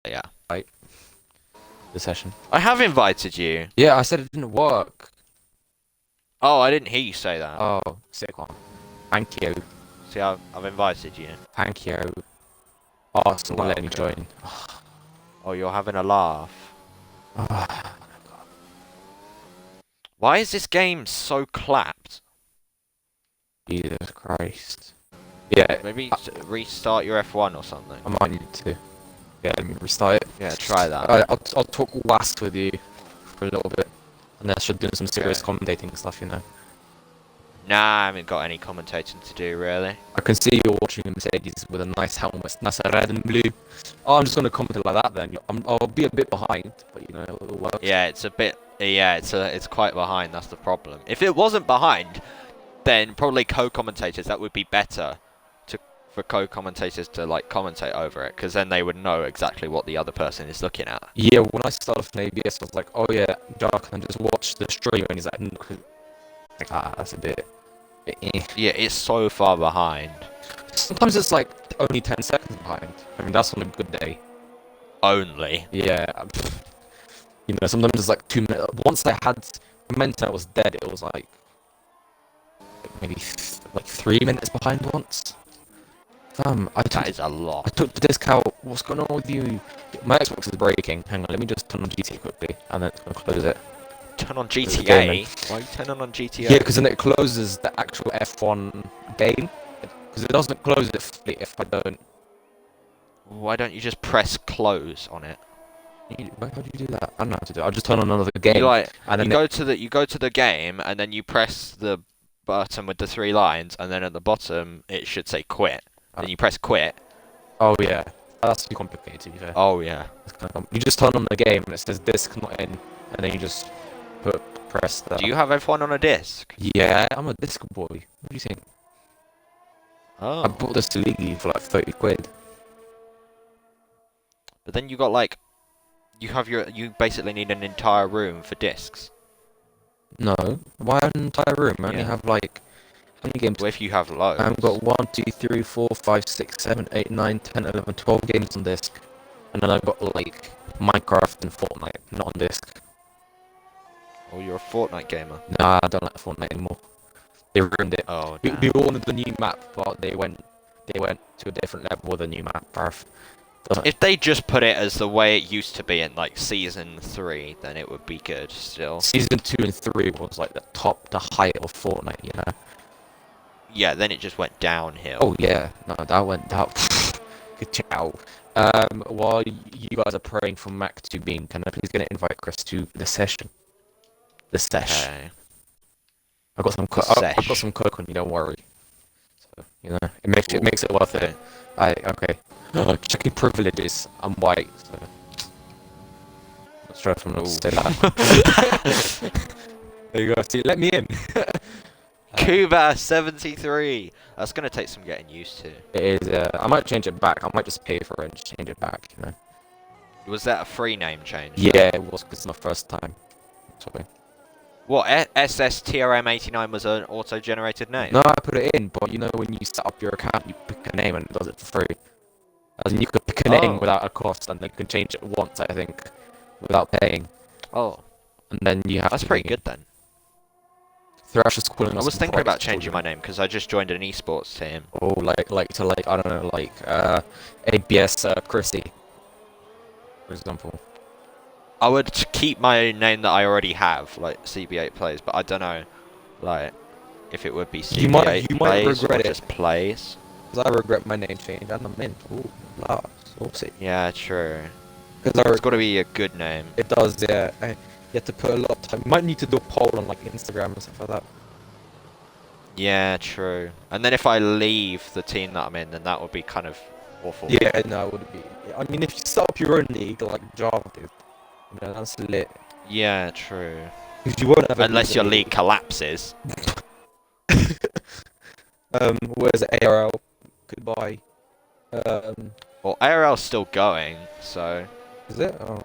Yeah. Right. The session. I have invited you. Yeah, I said it didn't work. Oh, I didn't hear you say that. Oh, sick one. Thank you. See, I've invited you. Thank you. Oh, it's not letting me Welcome. join. Oh, you're having a laugh. Oh, Why is this game so clapped? Jesus Christ. Yeah, Maybe restart your F1 or something. I might need to. Yeah, let me restart it. Yeah, try that. I'll talk WASP with you for a little bit. Unless you're doing some serious Okay. commentating stuff, you know. Nah, I haven't got any commentating to do, really. I can see you're watching a Mercedes with a nice helmet, nice red and blue. Oh, I'm just gonna comment like that then. I'll be a bit behind, but you know, it'll work. Yeah, it's a bit... Yeah, it's quite behind, that's the problem. If it wasn't behind, then probably co-commentators, that would be better for co-commentators to, like, commentate over it, because then they would know exactly what the other person is looking at. Yeah, when I started off in ABS, I was like, oh yeah, Jack, and just watch the stream, and he's like, like that's a bit eh. Yeah, it's so far behind. Sometimes it's like only 10 seconds behind. I mean, that's on a good day. Only. Yeah, you know, sometimes it's like 2 minutes. Once I had, my internet was dead, it was like maybe like 3 minutes behind once. That is a I lot. took the disc out. What's going on with you? My Xbox is breaking. Hang on, let me just turn on GTA quickly, and then it's gonna close it. Turn on Close the game GTA? Why are you turning on GTA? Yeah, because then it closes the actual F1 game. Because it doesn't close it fully if I don't. Why don't you just press close on it? How do you do that? I don't know how to do it. I'll just turn on another You game, like and you then go to the game and then you press the button with the 3 lines and then at the bottom it should say quit. Then you press quit. oh yeah, that's too complicated. To be fair. Oh yeah. It's kind of you just turn on the game and it says disc not in, and then you just press that. Do you have F1 on a disc? Yeah, I'm a disc boy. What do you think? I Oh. bought this illegally for like 30 quid. But then you got like you basically need an entire room for discs. No, why an entire room? I only Yeah. have like how many games? Well, if you have loads. I've got 1, 2, 3, 4, 5, 6, 7, 8, 9, 10, 11, 12 games on disc. And then I've got like Minecraft and Fortnite, not on disc. Oh, you're a Fortnite gamer. Nah, I don't like Fortnite anymore. They ruined it. Oh We no. wanted the new map, but they went to a different level with the new map, bruv. If they just put it as the way it used to be in like season 3, then it would be good still. Season 2 and 3 was like the height of Fortnite, you know? Yeah, then it just went downhill. Oh yeah, no, that went that. Good ciao. While you guys are praying for Mac to beam, can I please get an invite Chris to the session? The sesh. Okay. I got some. The I've got sesh. some coke on you. Don't worry. So you know, it makes it worth Okay. it. Okay. Checking privileges. I'm white, so not sure if I'm not to say that. There you go. See, let me in. Cuba 73. That's gonna take some getting used to. It is. I might change it back. I might just pay for it and change it back. You know. Was that a free name change? Yeah, it was because it's my first time. Sorry. What? SSTRM89 was an auto-generated name? No, I put it in, but you know when you set up your account, you pick a name and it does it for free. As in, you could pick a name Oh. without a cost, and then you can change it once, I think, without paying. Oh. And then you have That's to pretty pay. good then. Thrash is calling I us was thinking about changing my children. name because I just joined an esports team. Oh, like I don't know, like ABS Chrissy, for example. I would keep my name that I already have, like CB8 Plays, but I don't know, like, if it would be CB8 You might Plays or regret it. just Plays. Because I regret my name change, and I'm in. Ooh, la, saucy. Yeah, true. Because It's got to be a good name. it does, yeah. You have to put a lot of time. You might need to do a poll on like Instagram and stuff like that. Yeah, true. And then if I leave the team that I'm in, then that would be kind of awful. Yeah, no, it would be. I mean, if you set up your own league like Java did, you know, that's lit. Yeah, true. Because you won't ever Unless lose your a league collapses. Where's ARL? Goodbye. Um, Well, ARL's still going, so... is it? Oh.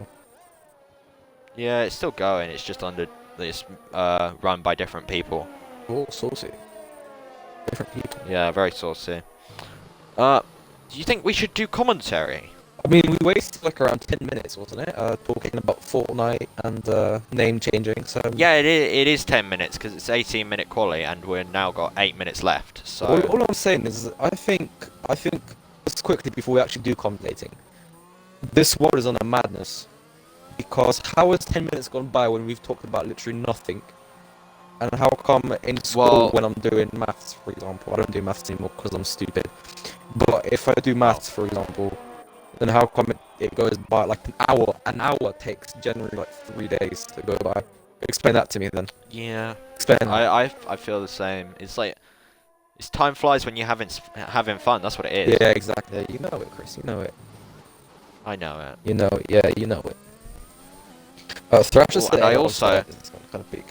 Yeah, it's still going, it's just under this, run by different people. Oh, saucy. Different people. Yeah, very saucy. Do you think we should do commentary? I mean, we wasted like around 10 minutes, wasn't it? Talking about Fortnite and name changing. So Yeah, it is 10 minutes because it's 18-minute quali, and we've now got 8 minutes left. So all I'm saying is, I think just quickly before we actually do commentating, this world is on a madness. Because how has 10 minutes gone by when we've talked about literally nothing? And how come in school when I'm doing maths, for example, I don't do maths anymore because I'm stupid. But if I do maths, for example, then how come it goes by like an hour? An hour takes generally like 3 days to go by. Explain that to me then. yeah, Explain. I feel the same. It's like time flies when you're having fun. That's what it is. Yeah, exactly. You know it, Chris. You know it. I know it. You know it. Yeah, you know it. Thrasher Oh, and I also it's kind of big.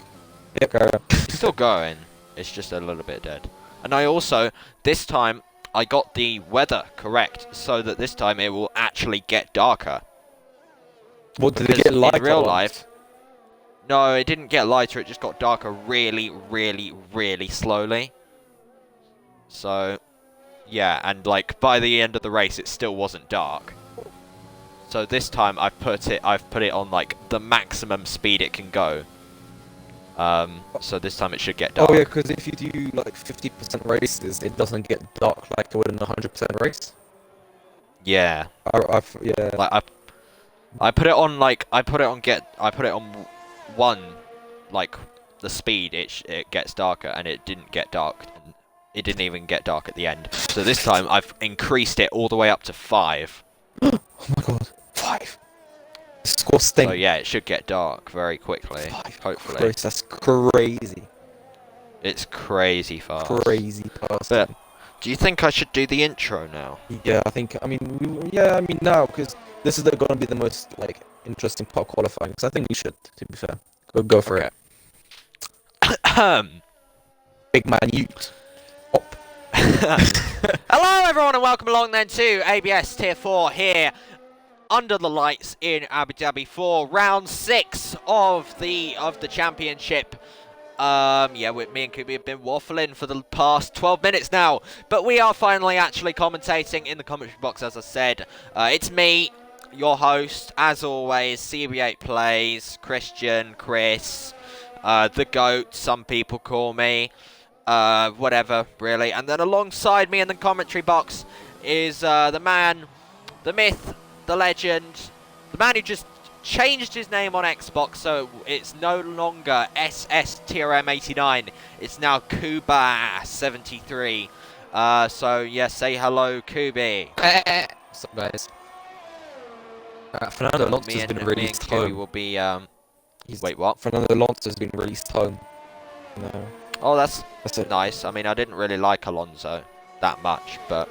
Yeah, carry on. it's still going. It's just a little bit dead. And I also this time I got the weather correct, so that this time it will actually get darker. What did it Because get lighter? in real life? No, it didn't get lighter. It just got darker really, really, really slowly. So, yeah, and like by the end of the race, it still wasn't dark. So this time I've put it on like the maximum speed it can go. So this time it should get dark. Oh yeah, because if you do like 50% races, it doesn't get dark like it would in a 100% race. Yeah. Yeah. Like I put it on one, like the speed it gets darker, and it didn't get dark. It didn't even get dark at the end. So this time I've increased it all the way up to 5. Oh my god, 5. Score sting. So yeah, it should get dark very quickly. 5. Hopefully. Chris, that's crazy. It's crazy fast. Crazy fast. But do you think I should do the intro now? Yeah, I mean now, because this is going to be the most like interesting part of qualifying. Because I think we should, to be fair, go for it. Big man, Ute. Up. Hello everyone and welcome along then to ABS Tier 4 here under the lights in Abu Dhabi for round 6 of the championship. Yeah, me and Kubi have been waffling for the past 12 minutes now, but we are finally actually commentating in the commentary box, as I said. It's me, your host, as always, CB8 Plays, Christian, Chris, the GOAT, some people call me, whatever, really. And then alongside me in the commentary box is the man, the myth, the legend, the man who just changed his name on Xbox, so it's no longer SSTRM89. It's now Kuba73. So yeah, say hello, Kubi. What's up, guys? Fernando Alonso has been released home. Will be wait, what? Fernando Alonso has been released home. No. Oh, that's it. nice. I mean, I didn't really like Alonso that much, but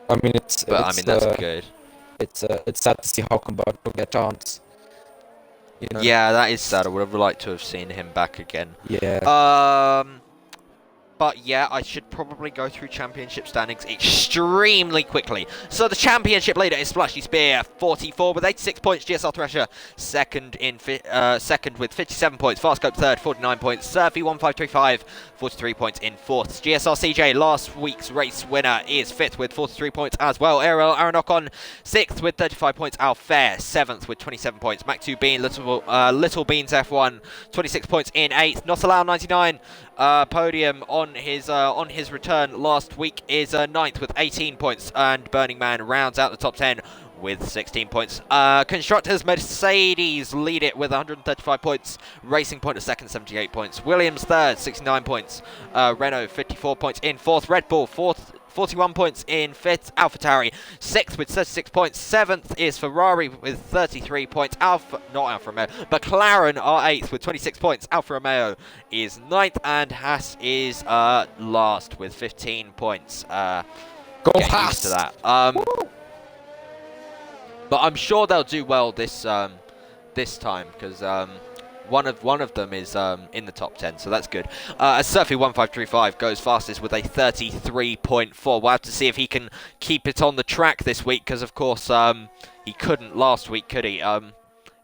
I mean, that's good. It's sad to see Hulkenberg don't get a chance. You know? Yeah, that is sad. I would have liked to have seen him back again. Yeah. But yeah, I should probably go through championship standings extremely quickly. So the championship leader is Splashy Spear, 44 with 86 points. GSR Thresher second with 57 points. Farscope third, 49 points. Surfy 1535, 43 points in fourth. GSR CJ, last week's race winner, is fifth with 43 points as well. Ariel Aranok sixth with 35 points. Al Fair seventh with 27 points. Mac 2 Bean, Little Beans F1, 26 points in eighth. Not Allowed 99. Podium on his return last week is ninth with 18 points, and Burning Man rounds out the top 10 with 16 points. Constructors, Mercedes lead it with 135 points. Racing Point is second, 78 points. Williams third, 69 points. Renault 54 points in fourth. Red Bull fourth, 41 points in fifth. AlphaTauri sixth with 36 points. Seventh is Ferrari with 33 points. McLaren are eighth with 26 points. Alfa Romeo is ninth, and Haas is last with 15 points. Go get Haas! used to that. But I'm sure they'll do well this time, because one of them is in the top 10, so that's good. As Surfy 1535 goes fastest with a 33.4. We'll have to see if he can keep it on the track this week, because of course he couldn't last week, could he?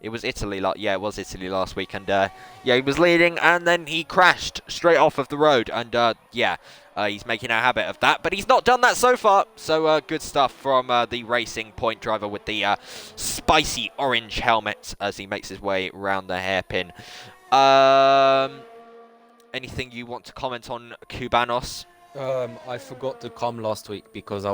It was Italy, yeah, it was Italy last week, and yeah, he was leading, and then he crashed straight off of the road, and yeah, he's making a habit of that, but he's not done that so far. So good stuff from the Racing Point driver with the spicy orange helmet as he makes his way round the hairpin. Anything you want to comment on Cubanos? I forgot to come last week because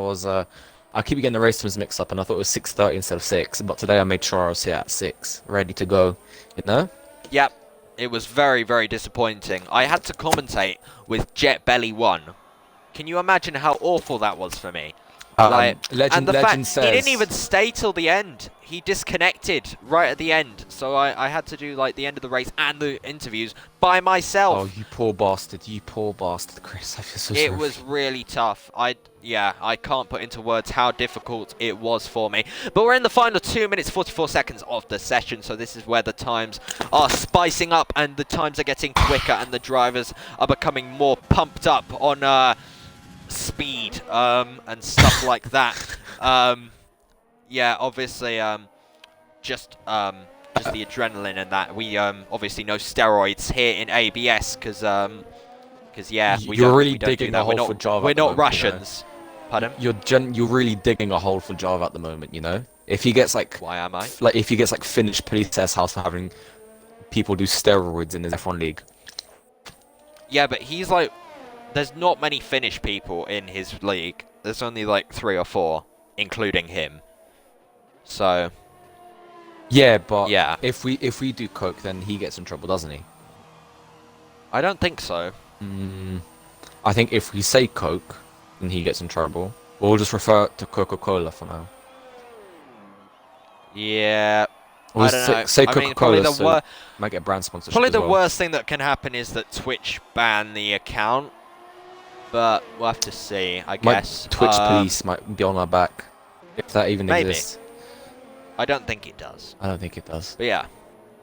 I keep getting the race times mixed up, and I thought it was 6:30 instead of 6. But today I made sure I was here at 6, ready to go. You know? Yep, it was very, very disappointing. I had to commentate with Jet Belly 1. Can you imagine how awful that was for me? Legend says he didn't even stay till the end. He disconnected right at the end, so I had to do like the end of the race and the interviews by myself. Oh, you poor bastard! You poor bastard, Chris. I feel so sorry. It was really tough. Yeah, I can't put into words how difficult it was for me. But we're in the final 2 minutes 44 seconds of the session, so this is where the times are spicing up and the times are getting quicker and the drivers are becoming more pumped up on speed and stuff like that. Yeah, obviously just the adrenaline and that. We obviously no steroids here in ABS because yeah, you're really digging a hole for Java. We're not Russians. Pardon? You're really digging a hole for Java at the moment. You know, if he gets like, why am I? Like if he gets like Finnish police test house for having people do steroids in his F1 league. Yeah, but he's like, there's not many Finnish people in his league. There's only like 3 or 4, including him. So. Yeah, but yeah, if we do coke, then he gets in trouble, doesn't he? I don't think so. I think if we say coke, then he gets in trouble. We'll just refer to Coca-Cola for now. Yeah. We'll I don't know. Say Coca-Cola, so might get brand sponsorship. Probably the as well. worst thing that can happen is that Twitch ban the account, but we'll have to see. I guess Twitch police might be on our back, if that even exists. I don't think it does. I don't think it does. But yeah.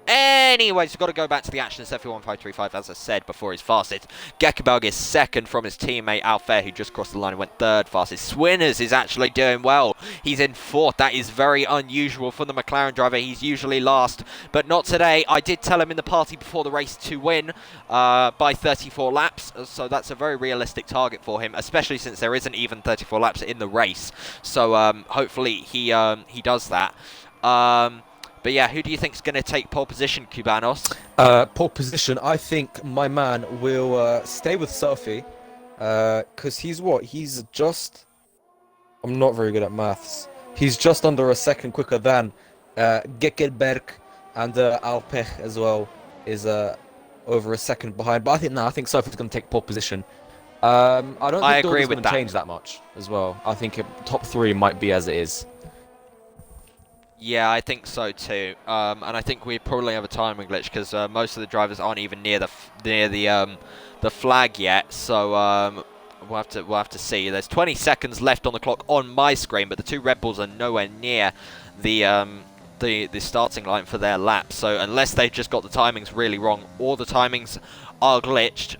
Anyways, we've got to go back to the action. It's F1535, as I said before, his fastest. Gekkeberg is second from his teammate Alfair, who just crossed the line and went third fastest. Swinners is actually doing well. He's in fourth. That is very unusual for the McLaren driver. He's usually last, but not today. I did tell him in the party before the race to win by 34 laps, so that's a very realistic target for him, especially since there isn't even 34 laps in the race. So hopefully he does that. But yeah, who do you think is going to take pole position, Cubanos? Pole position, I think my man will stay with Sophie. Because he's what? He's just... I'm not very good at maths. He's just under a second quicker than Gekkelberg, and Alpech as well is over a second behind. But I think Sophie's going to take pole position. I don't think it's going to change that much as well. I think top 3 might be as it is. Yeah, I think so too, and I think we probably have a timing glitch because most of the drivers aren't even near the flag yet. So we'll have to see. There's 20 seconds left on the clock on my screen, but the 2 Red Bulls are nowhere near the starting line for their lap. So unless they've just got the timings really wrong or the timings are glitched,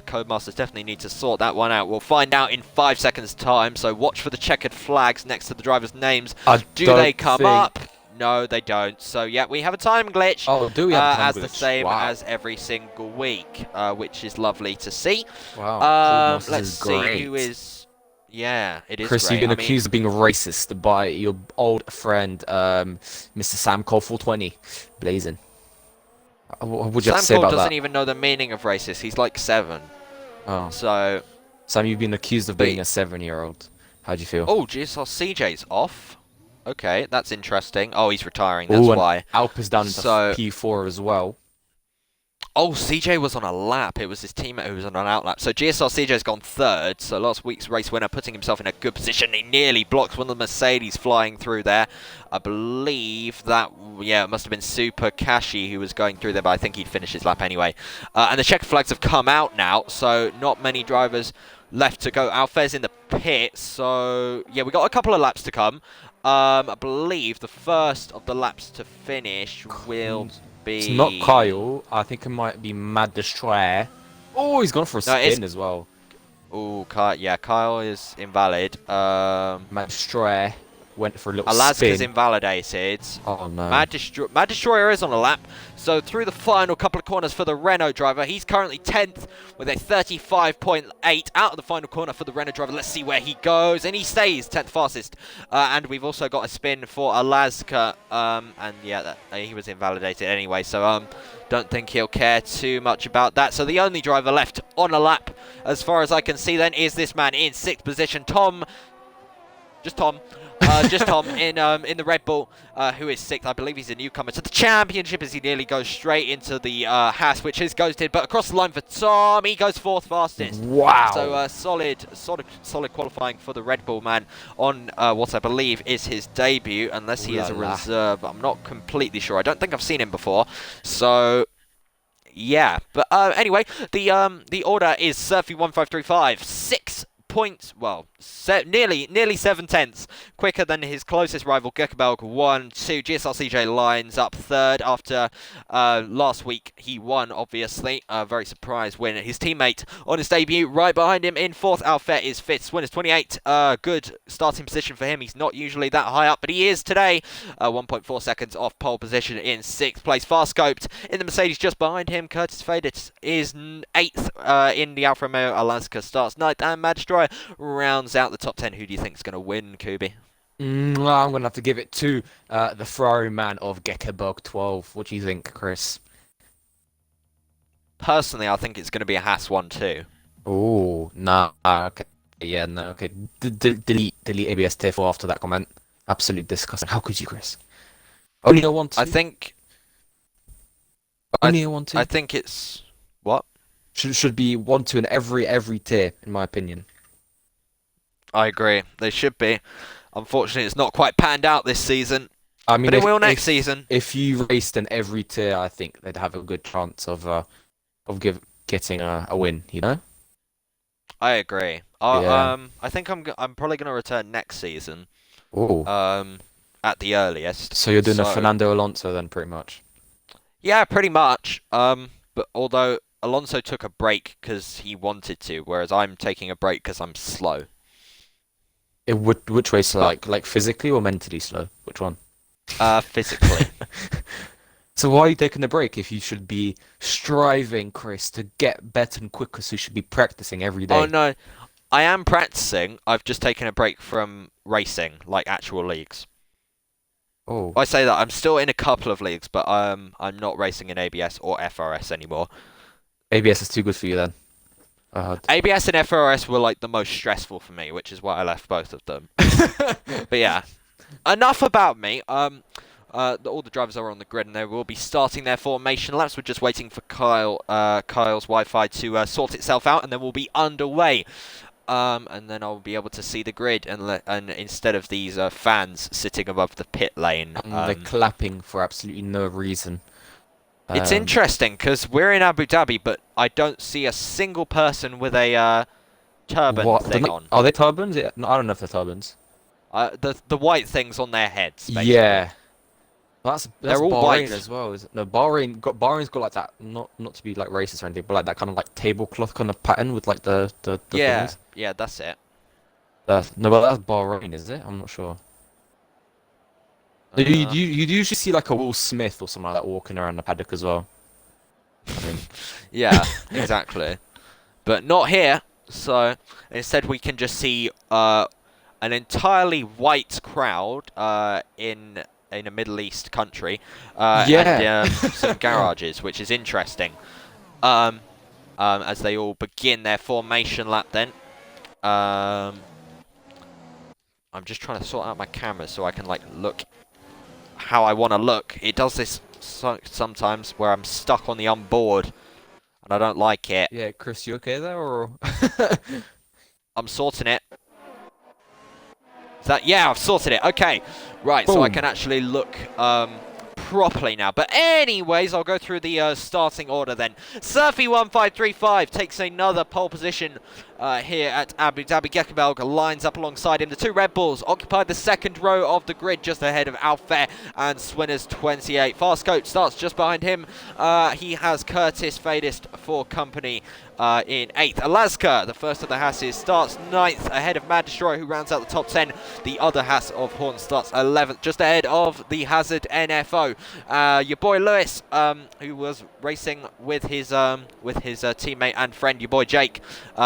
Codemasters definitely need to sort that one out. We'll find out in 5 seconds time, so watch for the checkered flags next to the drivers' names. Do they come up? No, they don't. So yeah, we have a time glitch. Oh, do we have a time glitch? As the same as every single week, which is lovely to see. Wow. Let's see who is... Yeah, it is Chris, great. you've been accused of being racist by your old friend, Mr. Sam Cole 420. Blazing. What would you have to say Sam about Cole doesn't that? even know the meaning of racist. He's like 7. Oh. So... Sam, you've been accused of being a 7-year-old. How do you feel? Oh, GSR CJ's off. Okay, that's interesting. Oh, he's retiring, that's why. Alp is down into P4 as well. Oh, CJ was on a lap. It was his teammate who was on an out lap. So GSR CJ's gone 3rd. So last week's race winner putting himself in a good position. He nearly blocks one of the Mercedes flying through there. I believe that, yeah, it must have been Super Kashi who was going through there, but I think he'd finish his lap anyway. And the checkered flags have come out now, so not many drivers left to go. Alfair's in the pit, so yeah, we got a couple of laps to come. I believe the first of the laps to finish will be... It's not Kyle. I think it might be Mad Destroyer. Oh, he's gone for a spin as well. Oh, yeah, Kyle is invalid. Mad Destroyer. went for a little Alaska's spin. invalidated. Oh no. Mad Destroyer is on a lap. So through the final couple of corners for the Renault driver. He's currently 10th with a 35.8 out of the final corner for the Renault driver. Let's see where he goes. And he stays 10th fastest. And we've also got a spin for Alaska. And yeah, he was invalidated anyway. So don't think he'll care too much about that. So the only driver left on a lap, as far as I can see then, is this man in 6th position. Tom. Just Tom in the Red Bull, who is 6th. I believe he's a newcomer to the championship as he nearly goes straight into the Haas, which is ghosted. But across the line for Tom, he goes 4th fastest. Wow. So solid qualifying for the Red Bull man on what I believe is his debut, unless he is a reserve. I'm not completely sure. I don't think I've seen him before. So yeah, but anyway, the order is Surfy 1535, 6 points, well, nearly 7/10 quicker than his closest rival Gekebelg 1-2. GSR CJ lines up 3rd after last week he won, obviously. Very surprised win. His teammate on his debut right behind him in 4th. Alfet is 5th. Swin is 28. Good starting position for him. He's not usually that high up, but he is today. 1.4 seconds off pole position in 6th place. Fast scoped in the Mercedes just behind him. Curtis Fadis is 8th in the Alfa Romeo. Alaska starts 9th, and Mad Destroyer rounds out the top 10. Who do you think is going to win, Kubi? I'm going to have to give it to the Ferrari man of Gekebog 12. What do you think, Chris? Personally, I think it's going to be a Haas 1-2. Oh, no. Okay. Yeah, no, okay. Delete ABS Tier 4 after that comment. Absolute disgusting. How could you, Chris? Only a 1-2? I think... Only a 1-2? I think it's... What? Should be 1-2 in every tier, in my opinion. I agree. They should be. Unfortunately, it's not quite panned out this season. I mean, but it will next season. If you raced in every tier, I think they'd have a good chance of getting a win. You know. I agree. Yeah. I think I'm probably going to return next season. Oh. At the earliest. So you're doing a Fernando Alonso then, pretty much. Yeah, pretty much. But although Alonso took a break because he wanted to, whereas I'm taking a break because I'm slow. Which way slow? Like physically or mentally slow? Which one? Physically. So why are you taking a break if you should be striving, Chris, to get better and quicker? So you should be practicing every day. Oh no, I am practicing. I've just taken a break from racing, like actual leagues. Oh. I say that I'm still in a couple of leagues, but I'm not racing in ABS or FRS anymore. ABS is too good for you then. ABS and FRS were like the most stressful for me, which is why I left both of them. But yeah, enough about me. All the drivers are on the grid and they will be starting their formation laps. We're just waiting for Kyle's Wi-Fi to sort itself out, and then we'll be underway. And then I'll be able to see the grid, and instead of these fans sitting above the pit lane, and they're clapping for absolutely no reason. It's interesting because we're in Abu Dhabi, but I don't see a single person with a turban thing on. Are they turbans? Yeah, no, I don't know if they're turbans. The white things on their heads. Basically. Yeah, that's they're all Bahrain white as well. Is it? No, Bahrain's got like that. Not to be like racist or anything, but like that kind of like tablecloth kind of pattern with like the yeah things. Yeah, that's it. No, but that's Bahrain, is it? I'm not sure. You'd usually see like a Will Smith or something like that walking around the paddock as well. I mean. Yeah, exactly. But not here. So instead, we can just see an entirely white crowd in a Middle East country. And some garages, which is interesting. As they all begin their formation lap, then. I'm just trying to sort out my camera so I can like look how I want to look. It does this sometimes where I'm stuck on the onboard and I don't like it. Yeah, Chris, you okay there or? I'm sorting it. Is that, yeah, I've sorted it. Okay, right. Boom. So I can actually look properly now. But anyways, I'll go through the starting order then. Surfy 1535 takes another pole position here at Abu Dhabi. Gekebelg lines up alongside him. The two Red Bulls occupy the second row of the grid just ahead of Alfair and Swinners 28. Fast Coach starts just behind him. He has Curtis Fadist for company in 8th. Alaska, the first of the Hasses, starts 9th ahead of Mad Destroyer, who rounds out the top 10. The other Hass of Horn starts 11th, just ahead of the Hazard NFO. Your boy Lewis, who was racing with his teammate and friend, your boy Jake,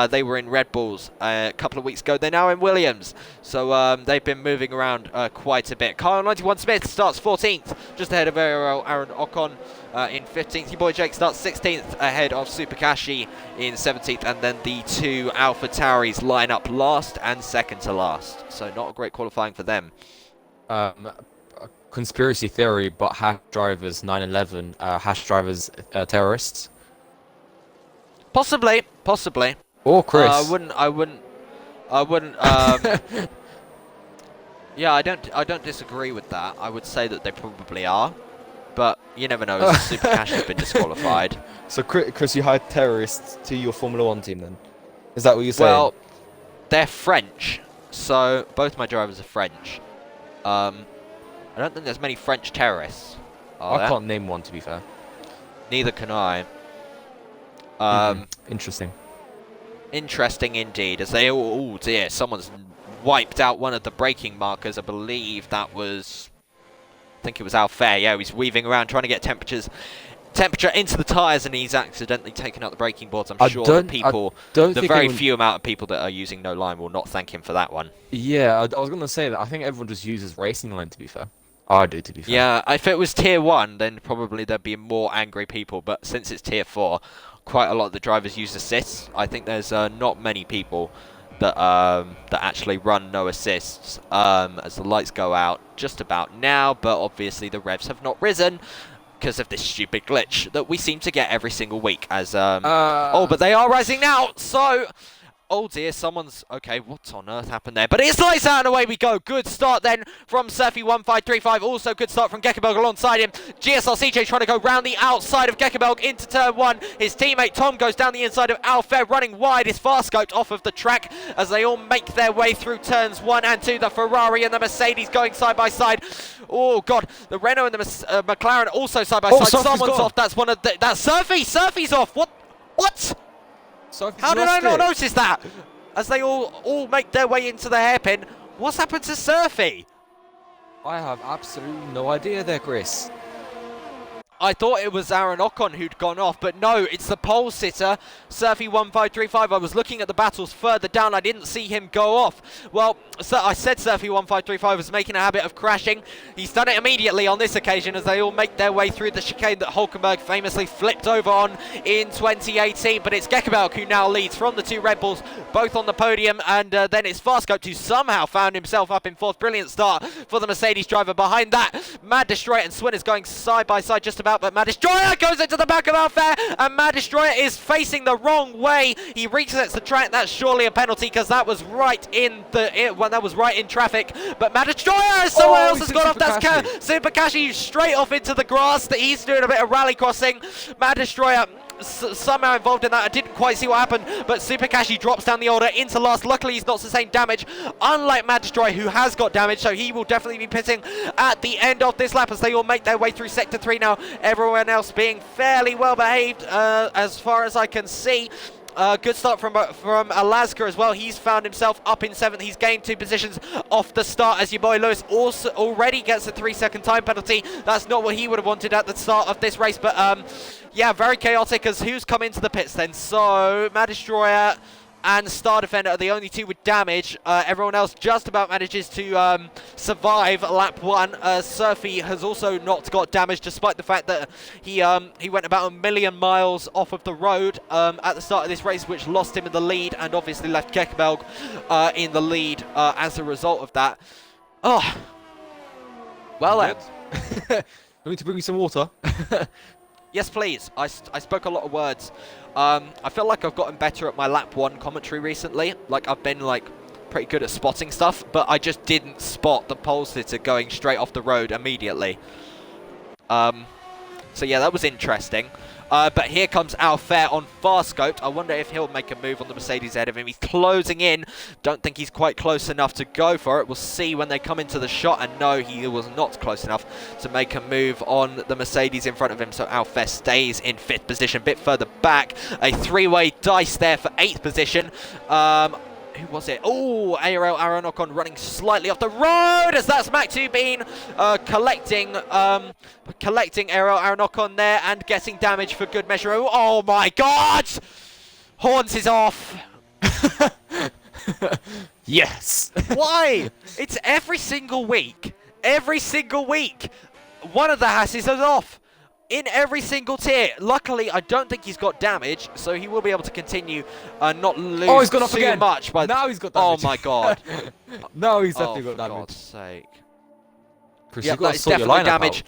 they were in Red Bulls a couple of weeks ago. They're now in Williams, so they've been moving around quite a bit. Kyle 91 Smith starts 14th, just ahead of Aaron Ocon. In 15th, your boy Jake starts 16th ahead of Super Kashi in 17th, and then the two Alpha Tauris line up last and second to last. So not a great qualifying for them. Conspiracy theory, but hash drivers 911, hash drivers terrorists. Possibly. Or Chris. I wouldn't. Yeah, I don't disagree with that. I would say that they probably are. But you never know, as Super Cash has been disqualified. So, Chris, you hired terrorists to your Formula 1 team then? Is that what you're saying? Well, they're French, so both my drivers are French. I don't think there's many French terrorists. I can't name one, to be fair. Neither can I. Interesting. Interesting indeed, as they all... Oh dear, someone's wiped out one of the braking markers. I believe that was... I think it was Alfair. Yeah, he's weaving around trying to get temperature into the tyres, and he's accidentally taken out the braking boards. I'm sure the very few amount of people that are using no line will not thank him for that one. Yeah, I was going to say that. I think everyone just uses racing line, to be fair. I do, to be fair. Yeah, if it was tier 1, then probably there'd be more angry people. But since it's tier 4, quite a lot of the drivers use assists. I think there's not many people that actually run no assists as the lights go out just about now, but obviously the revs have not risen because of this stupid glitch that we seem to get every single week. As oh, but they are rising now, so... Oh dear, someone's... Okay, what on earth happened there? But it's lights out and away we go. Good start then from Surfy1535. Also good start from Gekkenberg alongside him. GSR CJ trying to go round the outside of Gekkenberg into turn 1. His teammate Tom goes down the inside of Alfair, running wide. Is far scoped off of the track as they all make their way through turns 1 and 2. The Ferrari and the Mercedes going side by side. Oh god, the Renault and the McLaren also side by side. Someone's off. That's one of the... That's Surfy. Surfy's off. What? How did I not notice that? As they all make their way into the hairpin. What's happened to Surfy? I have absolutely no idea there, Chris. I thought it was Aaron Ocon who'd gone off, but no, it's the pole sitter, Surfy1535. I was looking at the battles further down. I didn't see him go off. Well, so I said Surfy1535 was making a habit of crashing. He's done it immediately on this occasion as they all make their way through the chicane that Hulkenberg famously flipped over on in 2018. But it's Gekkenberg who now leads from the two Red Bulls, both on the podium. And then it's Farscope who somehow found himself up in 4th. Brilliant start for the Mercedes driver. Behind that, Mad Destroyer and Swin is going side by side just about. But Mad Destroyer goes into the back of Alfair, and Mad Destroyer is facing the wrong way. He resets the track. That's surely a penalty because that was right in that was right in traffic. But Mad Destroyer, someone else has gone off. That's Super Kashi straight off into the grass. That he's doing a bit of rally crossing. Mad Destroyer somehow involved in that. I didn't quite see what happened, but Super Kashi drops down the order into last. Luckily, he's not sustained damage, unlike Mad Destroyer, who has got damage, so he will definitely be pitting at the end of this lap as they all make their way through Sector 3 now. Everyone else being fairly well behaved as far as I can see. Good start from Alaska as well. He's found himself up in 7th. He's gained 2 positions off the start as your boy Lewis also already gets a 3-second time penalty. That's not what he would have wanted at the start of this race, but yeah, very chaotic as who's come into the pits then. So Mad Destroyer and Star Defender are the only two with damage. Everyone else just about manages to survive lap 1. Surfy has also not got damage, despite the fact that he went about 1 million miles off of the road at the start of this race, which lost him in the lead and obviously left Gekkenberg in the lead as a result of that. Oh, well then. I need to bring you some water. Yes, please. I spoke a lot of words. I feel like I've gotten better at my lap 1 commentary recently. Like, I've been, like, pretty good at spotting stuff, but I just didn't spot the pole sitter going straight off the road immediately. So, yeah, that was interesting. But here comes Alfair on fast scoped. I wonder if he'll make a move on the Mercedes ahead of him. He's closing in. Don't think he's quite close enough to go for it. We'll see when they come into the shot. And no, he was not close enough to make a move on the Mercedes in front of him. So Alfair stays in 5th position, a bit further back. A 3-way dice there for 8th position. Who was it? Oh, Ariel Aranocon running slightly off the road as that's Mac2 Bean collecting Ariel Aranocon there and getting damage for good measure. Oh my God! Horns is off. Yes. Why? It's every single week. Every single week. One of the Hasses is off. In every single tier. Luckily, I don't think he's got damage, so he will be able to continue not lose he's gone off too again. much. But Now he's got damage. Oh my God. No, he's definitely got For damage. God's sake. Chris, Yeah, you've got to that's sort your definitely lineup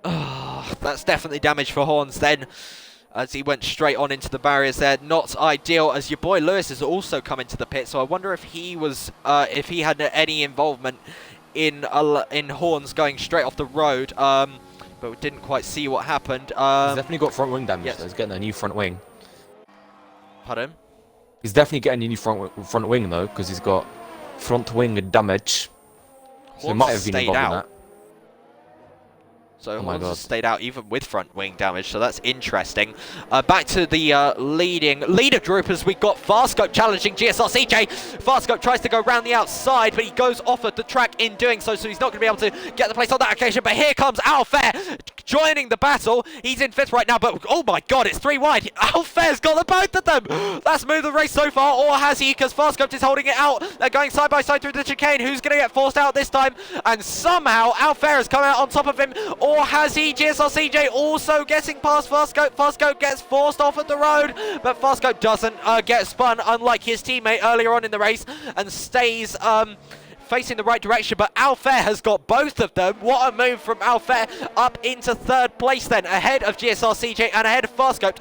damage. That's definitely damage for Horns then, as he went straight on into the barriers there. Not ideal, as your boy Lewis has also come into the pit, so I wonder if he was, if he had any involvement in Horns going straight off the road. But we didn't quite see what happened. He's definitely got front wing damage. Yes. Though. He's getting a new front wing. Pardon? He's definitely getting a new front wing though, because he's got front wing damage. So he Horns might have been stayed involved out. in that. So Oh my Horns God. has stayed out even with front wing damage, so that's interesting. Back to the leader group as we got Farscope challenging GSR CJ. Farscope tries to go round the outside, but he goes off of the track in doing so, so he's not going to be able to get the place on that occasion. But here comes Alfair joining the battle. He's in 5th right now, but oh my God, it's 3 wide. Alfair's got the both of them. That's moved the race so far, or has he? Because Farscope is holding it out. They're going side by side through the chicane. Who's going to get forced out this time? And somehow Alfair has come out on top of him. Or has he? GSR CJ also getting past Farscope. Farscope gets forced off at the road, but Farscope doesn't get spun, unlike his teammate earlier on in the race, and stays facing the right direction. But Alfair has got both of them. What a move from Alfair, up into 3rd place then, ahead of GSR CJ and ahead of Farscope.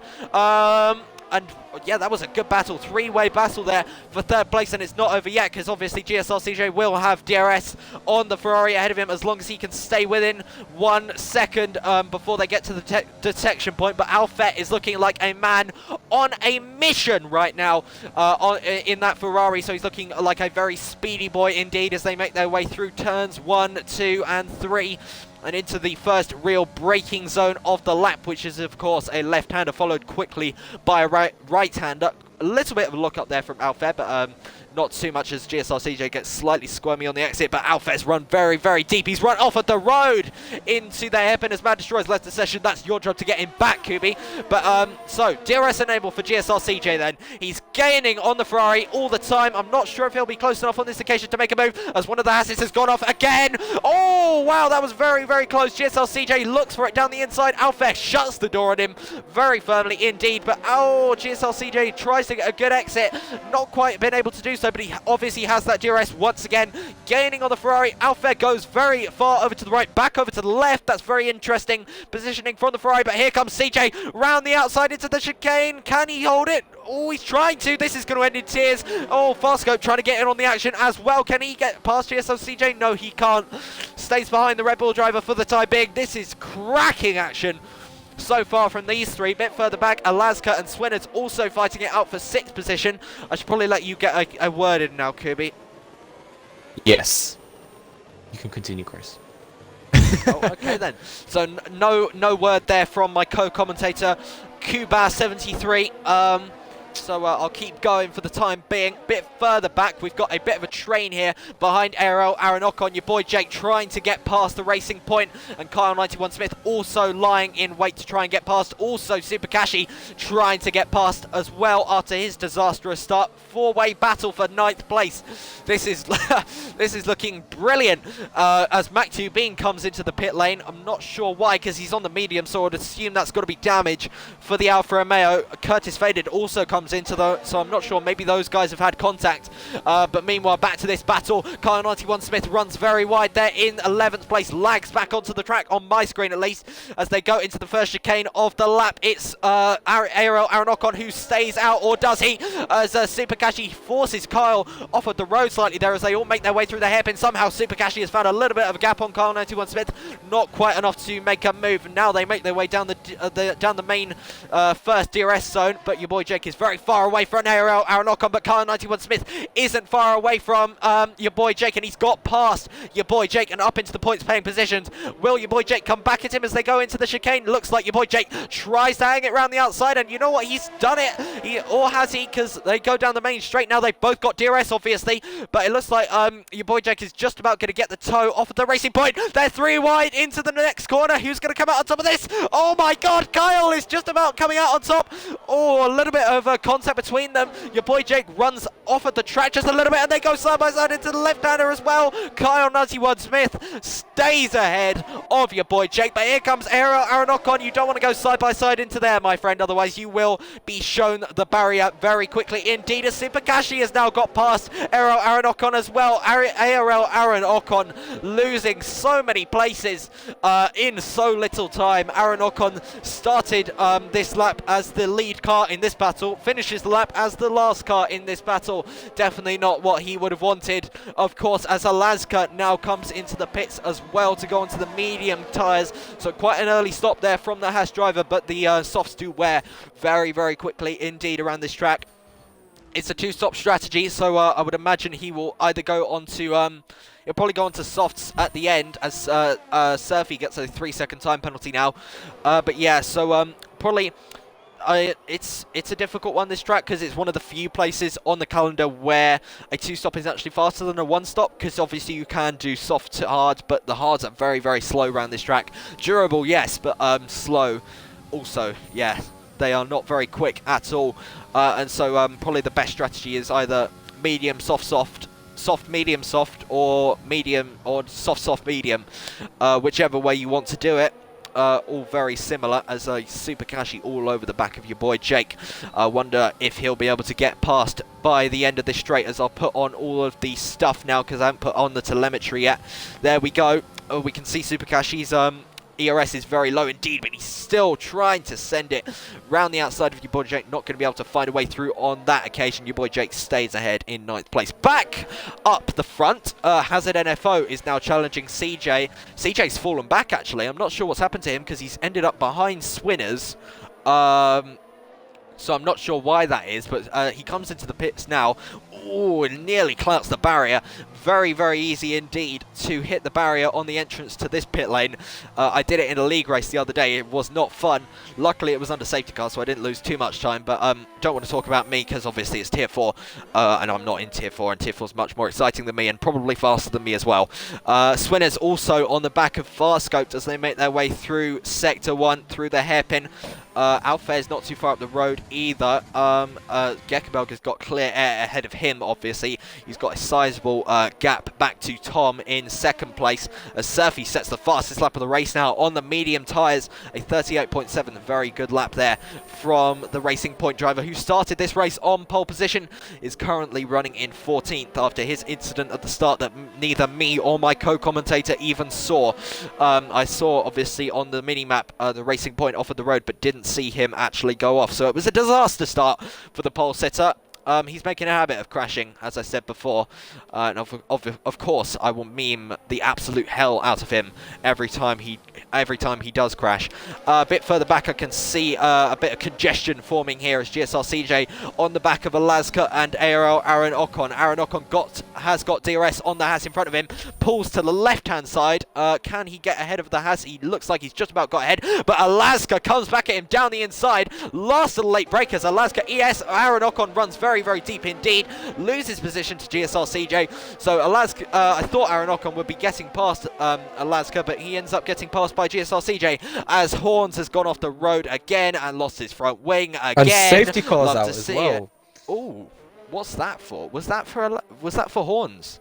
And yeah, that was a good battle, 3-way battle there for 3rd place, and it's not over yet, because obviously GSR CJ will have DRS on the Ferrari ahead of him as long as he can stay within 1 second before they get to the detection point. But Alfair is looking like a man on a mission right now in that Ferrari, so he's looking like a very speedy boy indeed as they make their way through turns 1, 2 and 3 and into the first real braking zone of the lap, which is of course a left-hander followed quickly by a right-hander. A little bit of a look up there from Alfair, but not too much as GSR CJ gets slightly squirmy on the exit. But Alfair's run very, very deep. He's run off at the road into their hairpin as Mad Destroyer's left the session. That's your job to get him back, Kubi. But so DRS enabled for GSR CJ then. He's gaining on the Ferrari all the time. I'm not sure if he'll be close enough on this occasion to make a move, as one of the Hasses has gone off again. Oh, wow, that was very, very close. GSR CJ looks for it down the inside. Alfair shuts the door on him very firmly indeed. But oh, GSR CJ tries to get a good exit. Not quite been able to do so, but he obviously has that DRS once again. Gaining on the Ferrari. Alfair goes very far over to the right, back over to the left. That's very interesting positioning from the Ferrari. But here comes CJ round the outside into the chicane. Can he hold it? Oh, he's trying to. This is going to end in tears. Oh, Farscope trying to get in on the action as well. Can he get past GSR CJ? No, he can't. Stays behind the Red Bull driver for the time being. This is cracking action so far from these three. Bit further back, Alaska and Swinner's also fighting it out for 6th position. I should probably let you get a word in now, Kubi. Yes. You can continue, Chris. Oh, okay then. So no word there from my co-commentator, Kuba73. So I'll keep going for the time being. Bit further back, we've got a bit of a train here behind Ariel Aranocon. Your boy Jake trying to get past the racing point, and Kyle 91 Smith also lying in wait to try and get past. Also Super Kashi trying to get past as well after his disastrous start. 4-way battle for 9th place. This is this is looking brilliant as Mac2 Bean comes into the pit lane. I'm not sure why, because he's on the medium, so I'd assume that's got to be damage for the Alfa Romeo. Curtis Faded also comes comes into so I'm not sure, maybe those guys have had contact. But meanwhile, back to this battle. Kyle 91 Smith runs very wide there in 11th place, lags back onto the track, on my screen at least, as they go into the first chicane of the lap. It's Aaron Ocon who stays out, or does he? As Super Kashi forces Kyle off of the road slightly there as they all make their way through the hairpin. Somehow Super Kashi has found a little bit of a gap on Kyle 91 Smith, not quite enough to make a move. Now they make their way down the main first DRS zone, but your boy Jake is very far away from Aaron Ocon, but Kyle 91 Smith isn't far away from your boy Jake, and he's got past your boy Jake and up into the points paying positions. Will your boy Jake come back at him as they go into the chicane? Looks like your boy Jake tries to hang it around the outside, and you know what, he's done it. Or has he? Because they go down the main straight now. They've both got DRS obviously, but it looks like your boy Jake is just about going to get the toe off of the Racing Point. They're 3 wide into the next corner. Who's going to come out on top of this? Oh my god, Kyle is just about coming out on top. Oh, a little bit of contact between them. Your boy Jake runs off of the track just a little bit, and they go side by side into the left-hander as well. Kyle 91 Smith stays ahead of your boy Jake, but here comes Aaron Ocon. You don't want to go side by side into there, my friend, otherwise you will be shown the barrier very quickly indeed, as Super Kashi has now got past Aaron Ocon as well. Aaron Ocon losing so many places in so little time. Aaron Ocon started this lap as the lead car in this battle, finishes the lap as the last car in this battle. Definitely not what he would have wanted, of course, as Alaska now comes into the pits as well to go onto the medium tyres. So quite an early stop there from the Haas driver, but the softs do wear very, very quickly indeed around this track. It's a 2-stop strategy, so I would imagine he will either go on to he'll probably go on to softs at the end, as Surfy gets a 3-second time penalty now. But yeah, so probably it's a difficult one, this track, because it's one of the few places on the calendar where a 2-stop is actually faster than a 1-stop, because obviously you can do soft to hard, but the hards are very, very slow around this track. Durable, yes, but slow also, yeah. They are not very quick at all, and so probably the best strategy is either medium, soft, soft, medium, soft, or medium, or soft, soft, medium, whichever way you want to do it. All very similar, as a Super Kashi all over the back of your boy Jake. I wonder if he'll be able to get past by the end of this straight, as I'll put on all of the stuff now, because I haven't put on the telemetry yet. There we go. We can see Super Kashi's ERS is very low indeed, but he's still trying to send it round the outside of your boy Jake. Not going to be able to find a way through on that occasion. Your boy Jake stays ahead in 9th place. Back up the front, Hazard NFO is now challenging CJ. CJ's fallen back, actually. I'm not sure what's happened to him, because he's ended up behind Swinners. So I'm not sure why that is, but he comes into the pits now. Oh, nearly clouts the barrier. Very, very easy indeed to hit the barrier on the entrance to this pit lane. I did it in a league race the other day. It was not fun. Luckily, it was under safety car, so I didn't lose too much time. But don't want to talk about me, because obviously it's Tier 4, and I'm not in Tier 4, and Tier 4 is much more exciting than me, and probably faster than me as well. Swinners also on the back of Farscoped as they make their way through Sector 1, through the hairpin. Alfair's not too far up the road either. Gekebelg has got clear air ahead of him, obviously. He's got a sizable gap back to Tom in 2nd place, as Surfy sets the fastest lap of the race now on the medium tyres. A 38.7, very good lap there from the Racing Point driver, who started this race on pole position, is currently running in 14th after his incident at the start that neither me or my co-commentator even saw. I saw, obviously, on the mini-map the Racing Point off of the road, but didn't see him actually go off. So it was a disaster start for the pole sitter. He's making a habit of crashing, as I said before, and of course I will meme the absolute hell out of him every time he does crash. A bit further back, I can see a bit of congestion forming here as GSR CJ on the back of Alaska and Aaron Ocon. Aaron Ocon has got DRS on the Haas in front of him, pulls to the left-hand side. Can he get ahead of the Haas? He looks like he's just about got ahead, but Alaska comes back at him down the inside. Last of the late breakers, Alaska ES. Aaron Ocon runs very, very deep indeed, loses position to GSR CJ. So Alaska, I thought Aaron Ocon would be getting past Alaska, but he ends up getting passed by GSR CJ as Horns has gone off the road again and lost his front wing again. And safety cars out as well. Oh, what's that for? Was that for Horns?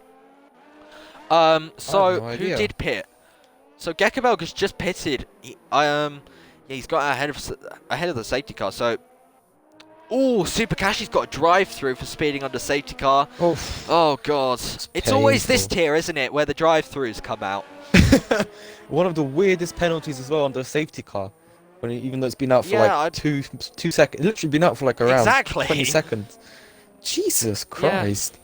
So no who did pit? So Gekebelg has just pitted. Yeah, he's got ahead of the safety car. So Oh, Super Cashy's got a drive-through for speeding under safety car. Oh, Oh god, it's always this painful. tier, isn't it, where the drive-throughs come out. One of the weirdest penalties as well under a safety car. Even though it's been out for Yeah, like two seconds, literally been out for like around exactly. 20 seconds. Jesus Yeah. Christ.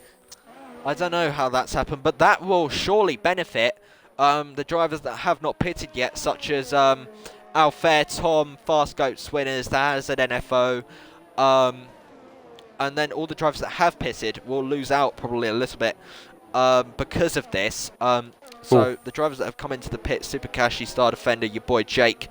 I don't know how that's happened, but that will surely benefit the drivers that have not pitted yet, such as Alfair, Tom, Fast Goat Swinners, the Hazard NFO, and then all the drivers that have pitted will lose out probably a little bit because of this. So the drivers that have come into the pit, Super Cashy, Star Defender, your boy Jake,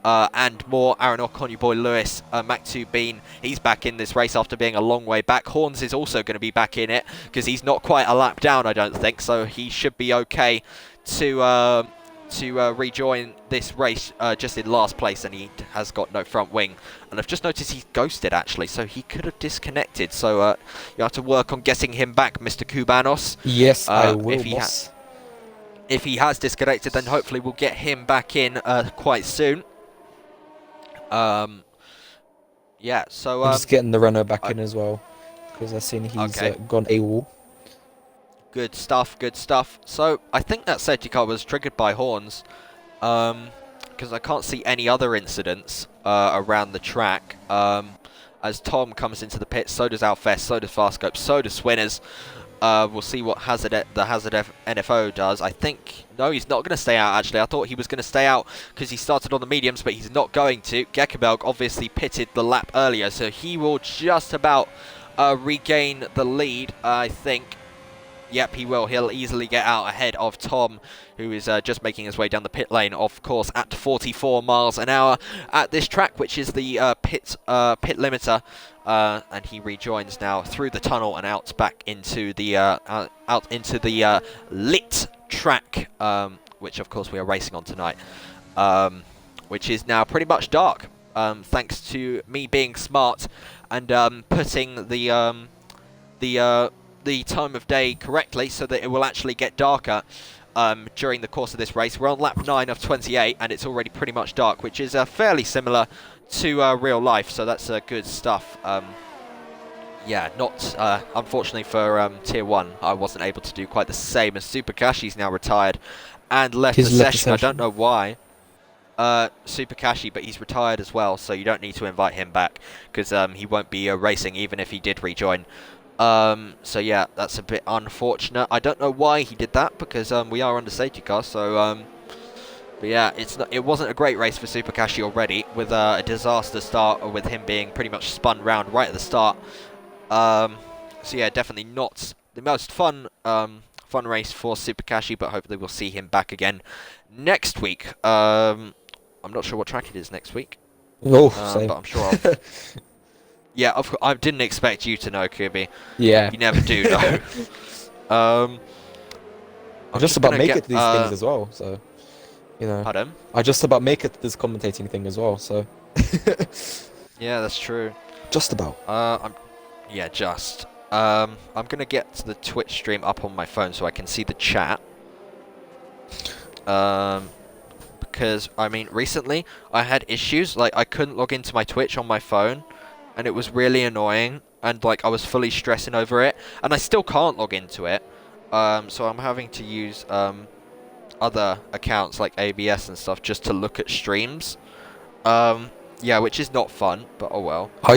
and more, Aaron Ocon, your boy Lewis, Mac2 Bean, he's back in this race after being a long way back. Horns is also going to be back in it because he's not quite a lap down, I don't think, so he should be okay to rejoin this race just in last place, and he has got no front wing. And I've just noticed he's ghosted actually, so he could have disconnected, so you have to work on getting him back, Mr. Kubanos. Yes, I will, boss. If he has disconnected, then hopefully we'll get him back in quite soon. Yeah, so I'm just getting the Renault back in as well, because I've seen he's gone AWOL. Good stuff, good stuff. So I think that safety car was triggered by Horns, because I can't see any other incidents around the track. As Tom comes into the pit, so does Alfest, so does Farscope, so does Swinners. We'll see what the Hazard NFO does. I think... No, he's not going to stay out, actually. I thought he was going to stay out because he started on the mediums, but he's not going to. Gekebelg obviously pitted the lap earlier, so he will just about regain the lead, I think. Yep, he will. He'll easily get out ahead of Tom, who is just making his way down the pit lane, of course, at 44 miles an hour at this track, which is the pit limiter. And he rejoins now through the tunnel and out back into the lit track, which of course we are racing on tonight, which is now pretty much dark, thanks to me being smart and putting the time of day correctly so that it will actually get darker during the course of this race. We're on lap 9 of 28 and it's already pretty much dark, which is fairly similar to real life, so that's good stuff. Yeah, not unfortunately for Tier 1, I wasn't able to do quite the same as Super Cashy's now retired and left the session. I don't know why. Super Cashy, but he's retired as well, so you don't need to invite him back because he won't be racing even if he did rejoin. So yeah, that's a bit unfortunate. I don't know why he did that because we are under safety car, so but yeah, it wasn't a great race for Super Cashy already, with a disaster start, with him being pretty much spun round right at the start. So yeah, definitely not the most fun race for Super Cashy, but hopefully we'll see him back again next week. I'm not sure what track it is next week. Oh, but I'm sure I'll... Yeah, I didn't expect you to know, Kirby. Yeah. You never do know. I just about make it to these things as well, so... You know. Pardon? I just about make it to this commentating thing as well, so... Yeah, that's true. Just about. Yeah, just. I'm gonna get the Twitch stream up on my phone so I can see the chat. Because, I mean, recently I had issues, like I couldn't log into my Twitch on my phone, and it was really annoying, and like I was fully stressing over it, and I still can't log into it. So I'm having to use other accounts like ABS and stuff just to look at streams. Yeah, which is not fun, but oh well. I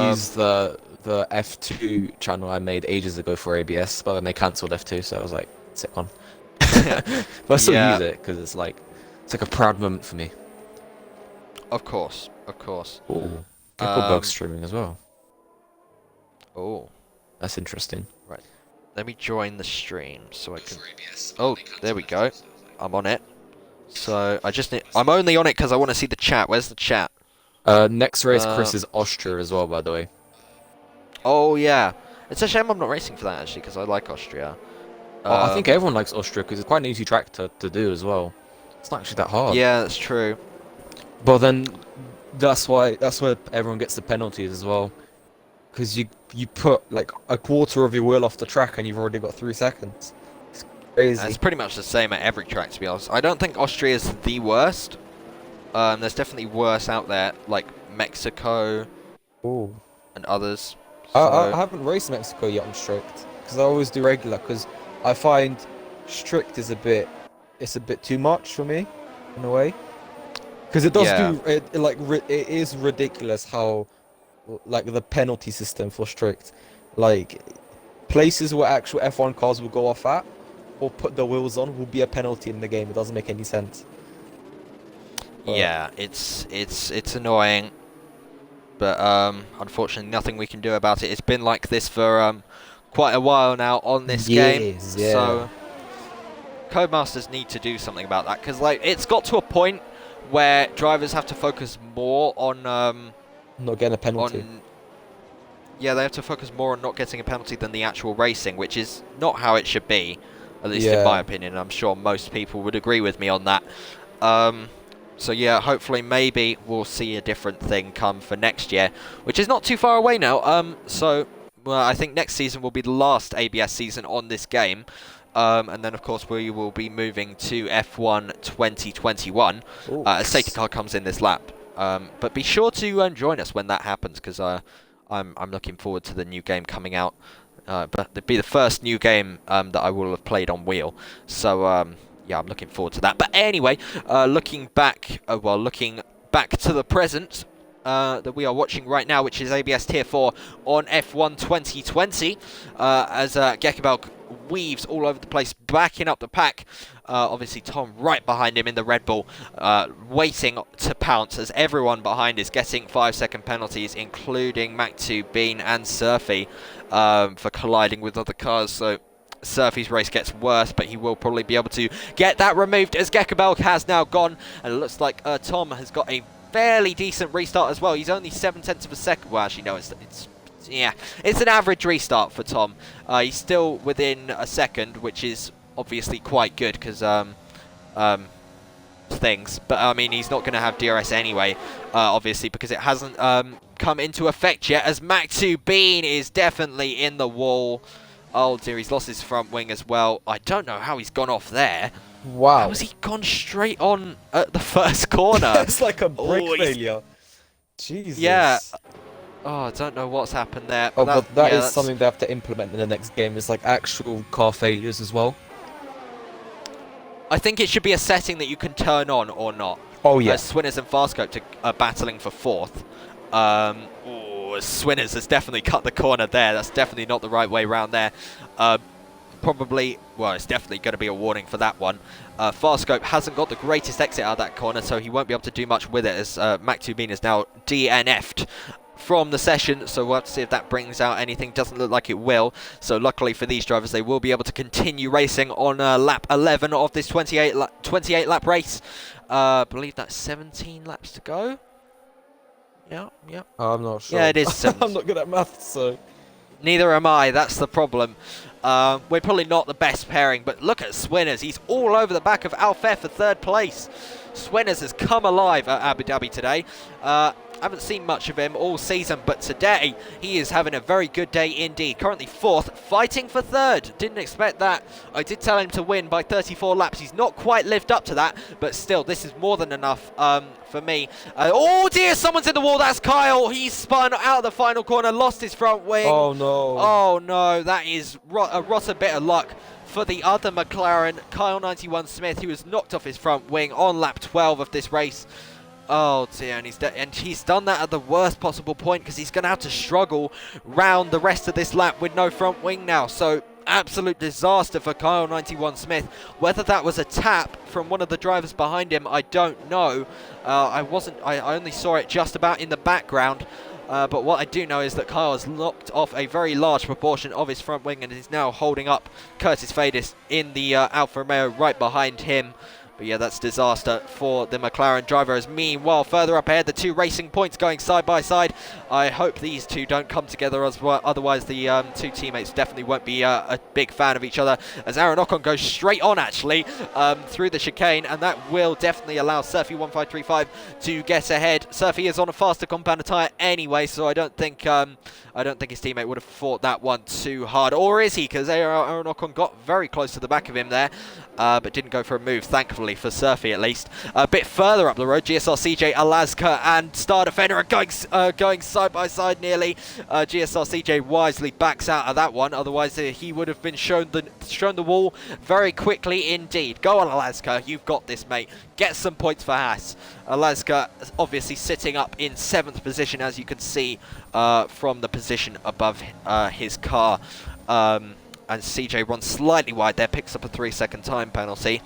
use the F2 channel I made ages ago for ABS, but then they cancelled F2, so I was like, sit on. But I still use it because it's like a proud moment for me. Of course, of course. Oh, Gekebelg streaming as well. Oh, that's interesting. Right, let me join the stream so I can. Oh, there we go. I'm on it. So I just need. I'm only on it because I want to see the chat. Where's the chat? Next race, Chris, is Austria as well, by the way. Oh yeah, it's a shame I'm not racing for that actually because I like Austria. I think everyone likes Austria because it's quite an easy track to do as well. It's not actually that hard. Yeah, that's true. But then that's where everyone gets the penalties as well, because you put like a quarter of your wheel off the track and you've already got 3 seconds. It's crazy. It's pretty much the same at every track, to be honest. I don't think Austria is the worst. There's definitely worse out there, like Mexico. Oh. and others. I So haven't raced Mexico yet on strict because I always do regular because I find strict is it's a bit too much for me in a way because it does yeah, do it is ridiculous how like the penalty system for strict, like places where actual F1 cars will go off at or put the wheels on will be a penalty in the game. It doesn't make any sense. But yeah, it's annoying, but unfortunately nothing we can do about it. It's been like this for quite a while now on this game, yes, yeah, so Codemasters need to do something about that because like it's got to a point where drivers have to focus more not getting a penalty. on yeah, they have to focus more on not getting a penalty than the actual racing, which is not how it should be, at least in my Yeah. opinion. I'm sure most people would agree with me on that. So yeah, hopefully maybe we'll see a different thing come for next year, which is not too far away now. So well, I think next season will be the last ABS season on this game. And then, of course, we will be moving to F1 2021 Oh, as safety car comes in this lap. But be sure to join us when that happens, because I'm looking forward to the new game coming out. But it'll be the first new game that I will have played on wheel. So yeah, I'm looking forward to that. But anyway, looking back to the present. That we are watching right now, which is ABS Tier 4 on F1 2020, as Gekebelk weaves all over the place, backing up the pack. Obviously, Tom right behind him in the Red Bull, waiting to pounce as everyone behind is getting 5-second penalties, including Mac2, Bean, and Surfy for colliding with other cars. So Surfy's race gets worse, but he will probably be able to get that removed as Gekebelk has now gone, and it looks like Tom has got a fairly decent restart as well. He's only 0.7 of a second. Well, actually, no, it's yeah, it's an average restart for Tom. He's still within a second, which is obviously quite good because things. But I mean, he's not going to have DRS anyway, obviously, because it hasn't come into effect yet. As Mac2 Bean is definitely in the wall. Oh dear, he's lost his front wing as well. I don't know how he's gone off there. wow. How has he gone straight on at the first corner? It's like a brake Oh, he's- failure. Jesus. Yeah. Oh, I don't know what's happened there. Oh, but that yeah, is that's- something they have to implement in the next game. It's like actual car failures as well. I think it should be a setting that you can turn on or not. Oh yeah. Swinners and Farscope are battling for fourth. Swinners has definitely cut the corner there. That's definitely not the right way around there. Probably, well, it's definitely going to be a warning for that one. Farscope hasn't got the greatest exit out of that corner, so he won't be able to do much with it as Mac2 is now DNF'd from the session, so we'll have to see if that brings out anything. Doesn't look like it will, so luckily for these drivers they will be able to continue racing on lap 11 of this 28 lap race. I believe that's 17 laps to go. Yeah. I'm not sure. Yeah, it is 17. I'm not good at maths, so. Neither am I, that's the problem. We're probably not the best pairing, but look at Swinners. He's all over the back of Alfef for third place. Swinners has come alive at Abu Dhabi today. Haven't seen much of him all season, but today he is having a very good day indeed. Currently fourth, fighting for third. Didn't expect that. I did tell him to win by 34 laps. He's not quite lived up to that, but still, this is more than enough for me. Oh dear, someone's in the wall. That's Kyle. He's spun out of the final corner, lost his front wing. Oh no. Oh no, that is a rotten bit of luck for the other McLaren, Kyle 91 Smith, who was knocked off his front wing on lap 12 of this race. Oh dear, and he's done that at the worst possible point because he's going to have to struggle round the rest of this lap with no front wing now. So absolute disaster for Kyle 91 Smith. Whether that was a tap from one of the drivers behind him, I don't know. I only saw it just about in the background. But what I do know is that Kyle has knocked off a very large proportion of his front wing and is now holding up Curtis Fadis in the Alfa Romeo right behind him. But yeah, that's disaster for the McLaren drivers. Meanwhile, further up ahead, the two racing points going side by side. I hope these two don't come together as well. Otherwise, the two teammates definitely won't be a big fan of each other. As Aaron Ocon goes straight on, actually, through the chicane. And that will definitely allow Surfy 1535 to get ahead. Surfy is on a faster compounder tyre anyway, so I don't think his teammate would have fought that one too hard. Or is he? Because Aaron Ocon got very close to the back of him there. but didn't go for a move, thankfully, for Surfy at least. A bit further up the road, GSR CJ, Alaska, and Star Defender are going side by side nearly. GSR CJ wisely backs out of that one, otherwise he would have been shown the wall very quickly indeed. Go on, Alaska, you've got this, mate. Get some points for Haas. Alaska obviously sitting up in 7th position, as you can see from the position above his car. And CJ runs slightly wide there, picks up a 3-second time penalty,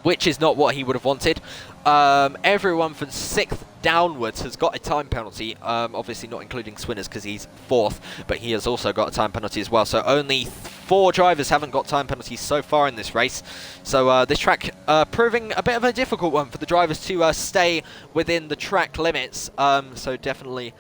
which is not what he would have wanted. Everyone from 6th downwards has got a time penalty, obviously not including Swinners because he's 4th, but he has also got a time penalty as well. So only 4 drivers haven't got time penalties so far in this race. So this track proving a bit of a difficult one for the drivers to stay within the track limits. So definitely...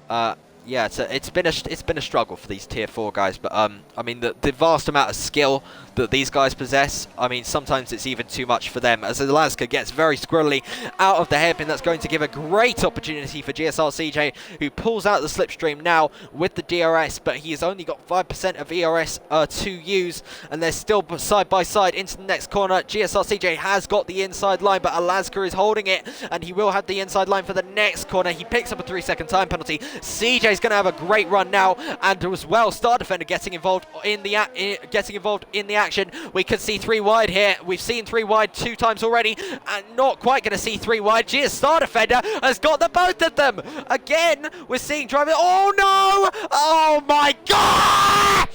yeah, it's been a struggle for these tier 4 guys, but I mean the vast amount of skill that these guys possess, I mean sometimes it's even too much for them. As Alaska gets very squirrely out of the hairpin, that's going to give a great opportunity for GSR CJ, who pulls out the slipstream now with the DRS, but he has only got 5% of ERS to use, and they're still side by side into the next corner. GSR CJ has got the inside line, but Alaska is holding it, and he will have the inside line for the next corner. He picks up a 3-second time penalty. CJ's going to have a great run now, and as well, Star Defender getting involved in the action. We can see 3 wide here. We've seen 3 wide 2 times already, and not quite going to see 3 wide. Geez, Star Defender has got the both of them again. We're seeing driving. Oh no! Oh my god!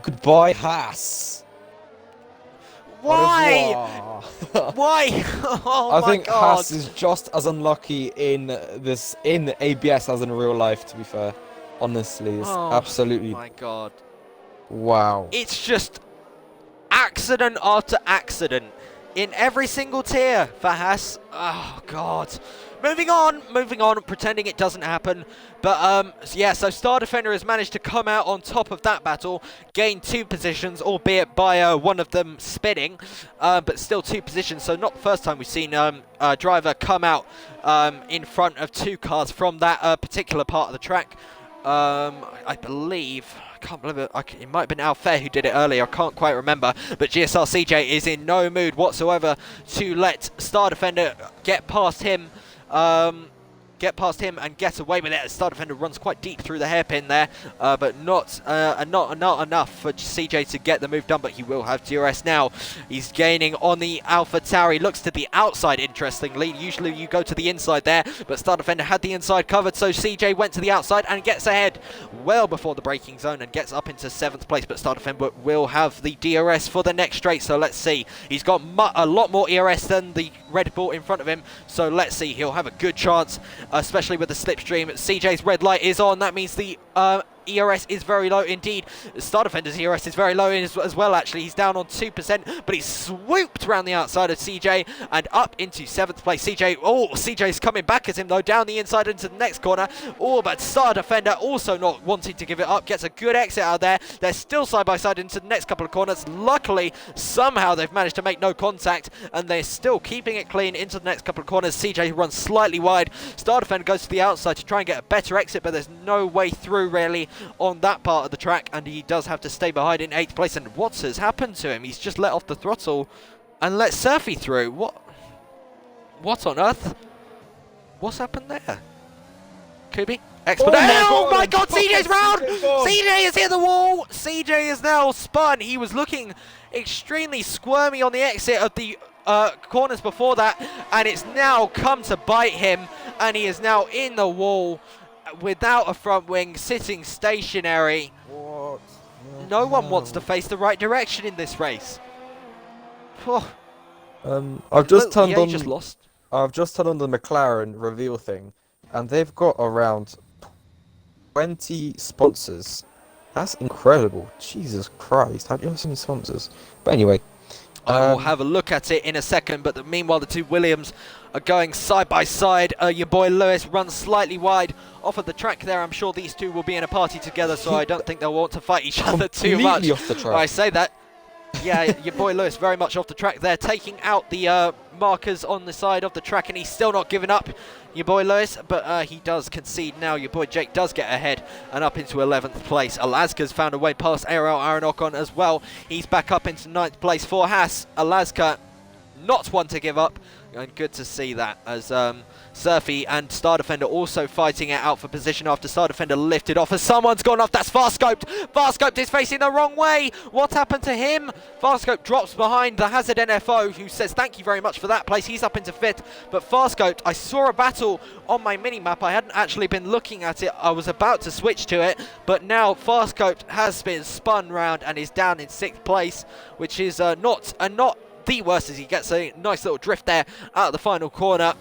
Goodbye, Haas. Why? Why? Oh I my think god. Haas is just as unlucky in ABS as in real life, to be fair. Honestly, it's absolutely... Oh my god. Wow. It's just accident after accident in every single tier for Haas. Oh god. Moving on, pretending it doesn't happen. But yeah, so Star Defender has managed to come out on top of that battle, gain 2 positions, albeit by one of them spinning, but still 2 positions. So not the first time we've seen a driver come out in front of 2 cars from that particular part of the track. I believe... I can't believe it. It might have been Al Fair who did it earlier. I can't quite remember. But GSR CJ is in no mood whatsoever to let Star Defender get past him. And get away with it. Star Defender runs quite deep through the hairpin there, but not enough for CJ to get the move done. But he will have DRS now. He's gaining on the Alpha Tauri. Looks to the outside, interestingly. Usually you go to the inside there, but Star Defender had the inside covered, so CJ went to the outside and gets ahead well before the braking zone and gets up into 7th place. But Star Defender will have the DRS for the next straight, so let's see. He's got a lot more ERS than the Red Bull in front of him, so let's see. He'll have a good chance, especially with the slipstream. CJ's red light is on. That means the ERS is very low indeed. Star Defender's ERS is very low as well, actually. He's down on 2%, but he's swooped around the outside of CJ and up into 7th place. CJ's coming back at him, though, down the inside into the next corner. Oh, but Star Defender also not wanting to give it up. Gets a good exit out of there. They're still side by side into the next couple of corners. Luckily, somehow they've managed to make no contact, and they're still keeping it clean into the next couple of corners. CJ runs slightly wide. Star Defender goes to the outside to try and get a better exit, but there's no way through, really, on that part of the track, and he does have to stay behind in 8th place. And what has happened to him? He's just let off the throttle and let Surfy through. What on earth? What's happened there? Kubi? Expedite. Oh my god, CJ's round! CJ has hit the wall! CJ is now spun. He was looking extremely squirmy on the exit of the corners before that, and it's now come to bite him, and he is now in the wall without a front wing, sitting stationary. What? No one wants to face the right direction in this race. I've just turned on. Just lost. I've just turned on the McLaren reveal thing, and they've got around 20 sponsors. That's incredible. Jesus Christ, have you ever seen sponsors? But anyway. I will have a look at it in a second, but meanwhile the 2 Williams are going side by side. Your boy Lewis runs slightly wide off of the track there. I'm sure these 2 will be in a party together, so I don't think they'll want to fight each other too much. Completely off the track. I say that. Yeah, your boy Lewis very much off the track there, taking out the markers on the side of the track, and he's still not giving up, your boy Lewis, but he does concede now. Your boy Jake does get ahead and up into 11th place. Alaska's found a way past Ariel Aronok as well. He's back up into 9th place for Haas. Alaska, not one to give up, and good to see that as Surfy and Star Defender also fighting it out for position after Star Defender lifted off as someone's gone off. That's Farscoped. Farscoped is facing the wrong way. What happened to him? Farscoped drops behind the Hazard NFO, who says thank you very much for that place. He's up into 5th, but Farscoped, I saw a battle on my mini-map. I hadn't actually been looking at it. I was about to switch to it, but now Farscoped has been spun round and is down in 6th place, which is not the worst, as he gets a nice little drift there out of the final corner.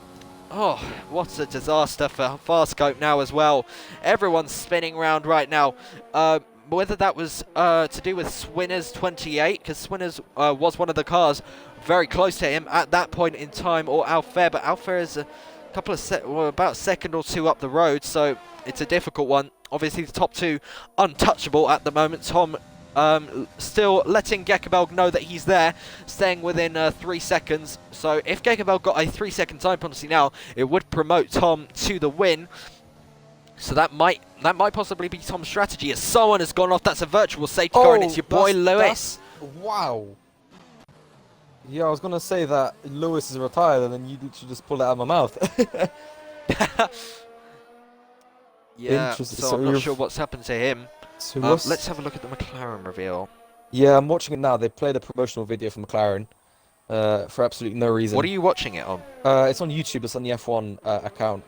Oh, what a disaster for Farscope now as well. Everyone's spinning around right now. Whether that was to do with Swinners 28, because Swinners was one of the cars very close to him at that point in time, or Alfair, but Alfair is a couple of about a second or two up the road, so it's a difficult one. Obviously the top two untouchable at the moment. Tom still letting Gekabel know that he's there, staying within 3 seconds. So if Gekabel got a 3-second time penalty now, it would promote Tom to the win. So that might possibly be Tom's strategy. As someone has gone off, that's a virtual safety car, and it's your boy Lewis. Wow. Yeah, I was gonna say that Lewis is retired, and then you should just pull it out of my mouth. Yeah, so I'm not sure what's happened to him. So let's have a look at the McLaren reveal. Yeah, I'm watching it now. They played a promotional video for McLaren for absolutely no reason. What are you watching it on? It's on YouTube. It's on the F1 account.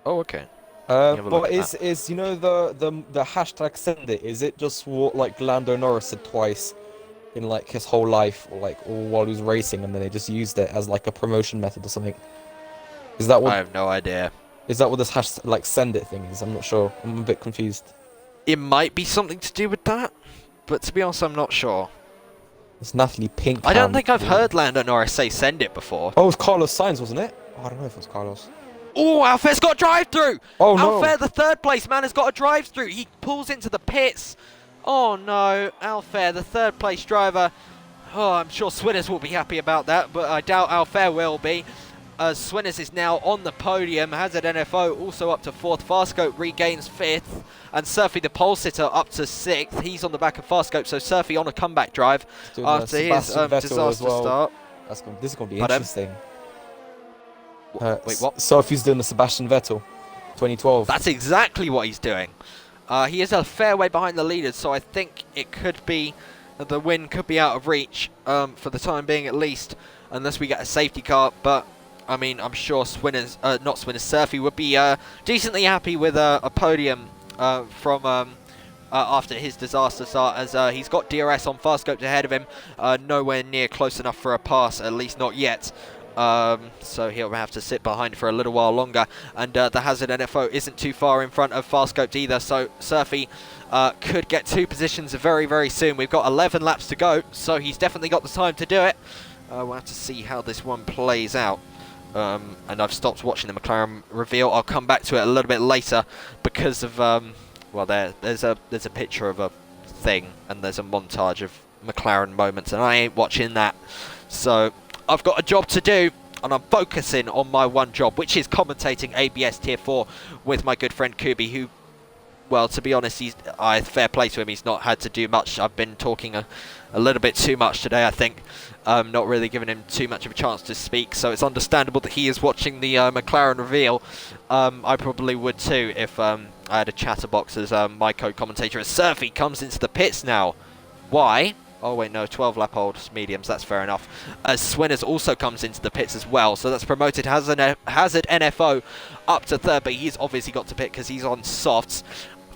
Oh, okay. But is you know the hashtag send it? Is it just what like Lando Norris said twice in like his whole life, or like while he was racing, and then they just used it as like a promotion method or something? Is that what? I have no idea. Is that what this hashtag like send it thing is? I'm not sure. I'm a bit confused. It might be something to do with that, but to be honest, I'm not sure. It's Natalie Pink. I don't think I've heard Lando Norris say send it before. Oh, it was Carlos Sainz, wasn't it? Oh, I don't know if it was Carlos. Oh, Alfair's got a drive-through! Oh, no. Alfair, the 3rd place man, has got a drive-through. He pulls into the pits. Oh, no. Alfair, the 3rd place driver. Oh, I'm sure Swinners will be happy about that, but I doubt Alfair will be. Swinners is now on the podium. Hazard NFO also up to 4th. Farscope regains 5th. And Surfy, the pole sitter, up to 6th. He's on the back of Farscope, so Surfy on a comeback drive after his disaster start. This is going to be interesting. Wait, what? Surfy's doing the Sebastian Vettel 2012. That's exactly what he's doing. He is a fair way behind the leaders, so I think it could be that the win could be out of reach for the time being at least, unless we get a safety car. But I mean, I'm sure Surfy would be decently happy with a podium from after his disaster start, as he's got DRS on Farscope ahead of him, nowhere near close enough for a pass, at least not yet. So he'll have to sit behind for a little while longer, and the Hazard NFO isn't too far in front of Farscoped either, so Surfy could get 2 positions very, very soon. We've got 11 laps to go, so he's definitely got the time to do it. We'll have to see how this one plays out. And I've stopped watching the McLaren reveal. I'll come back to it a little bit later because of well, there's a picture of a thing, and there's a montage of McLaren moments, and I ain't watching that. So I've got a job to do, and I'm focusing on my one job, which is commentating ABS Tier 4 with my good friend Kubi, who, well, to be honest, fair play to him, he's not had to do much. I've been talking a little bit too much today, I think. Not really giving him too much of a chance to speak, so it's understandable that he is watching the McLaren reveal. I probably would too if I had a chatterbox as my co-commentator. As Surfy comes into the pits now. Why? Oh wait, no, 12 lap old mediums, that's fair enough. As Swinners also comes into the pits as well, so that's promoted Hazard NFO up to 3rd, but he's obviously got to pit because he's on softs.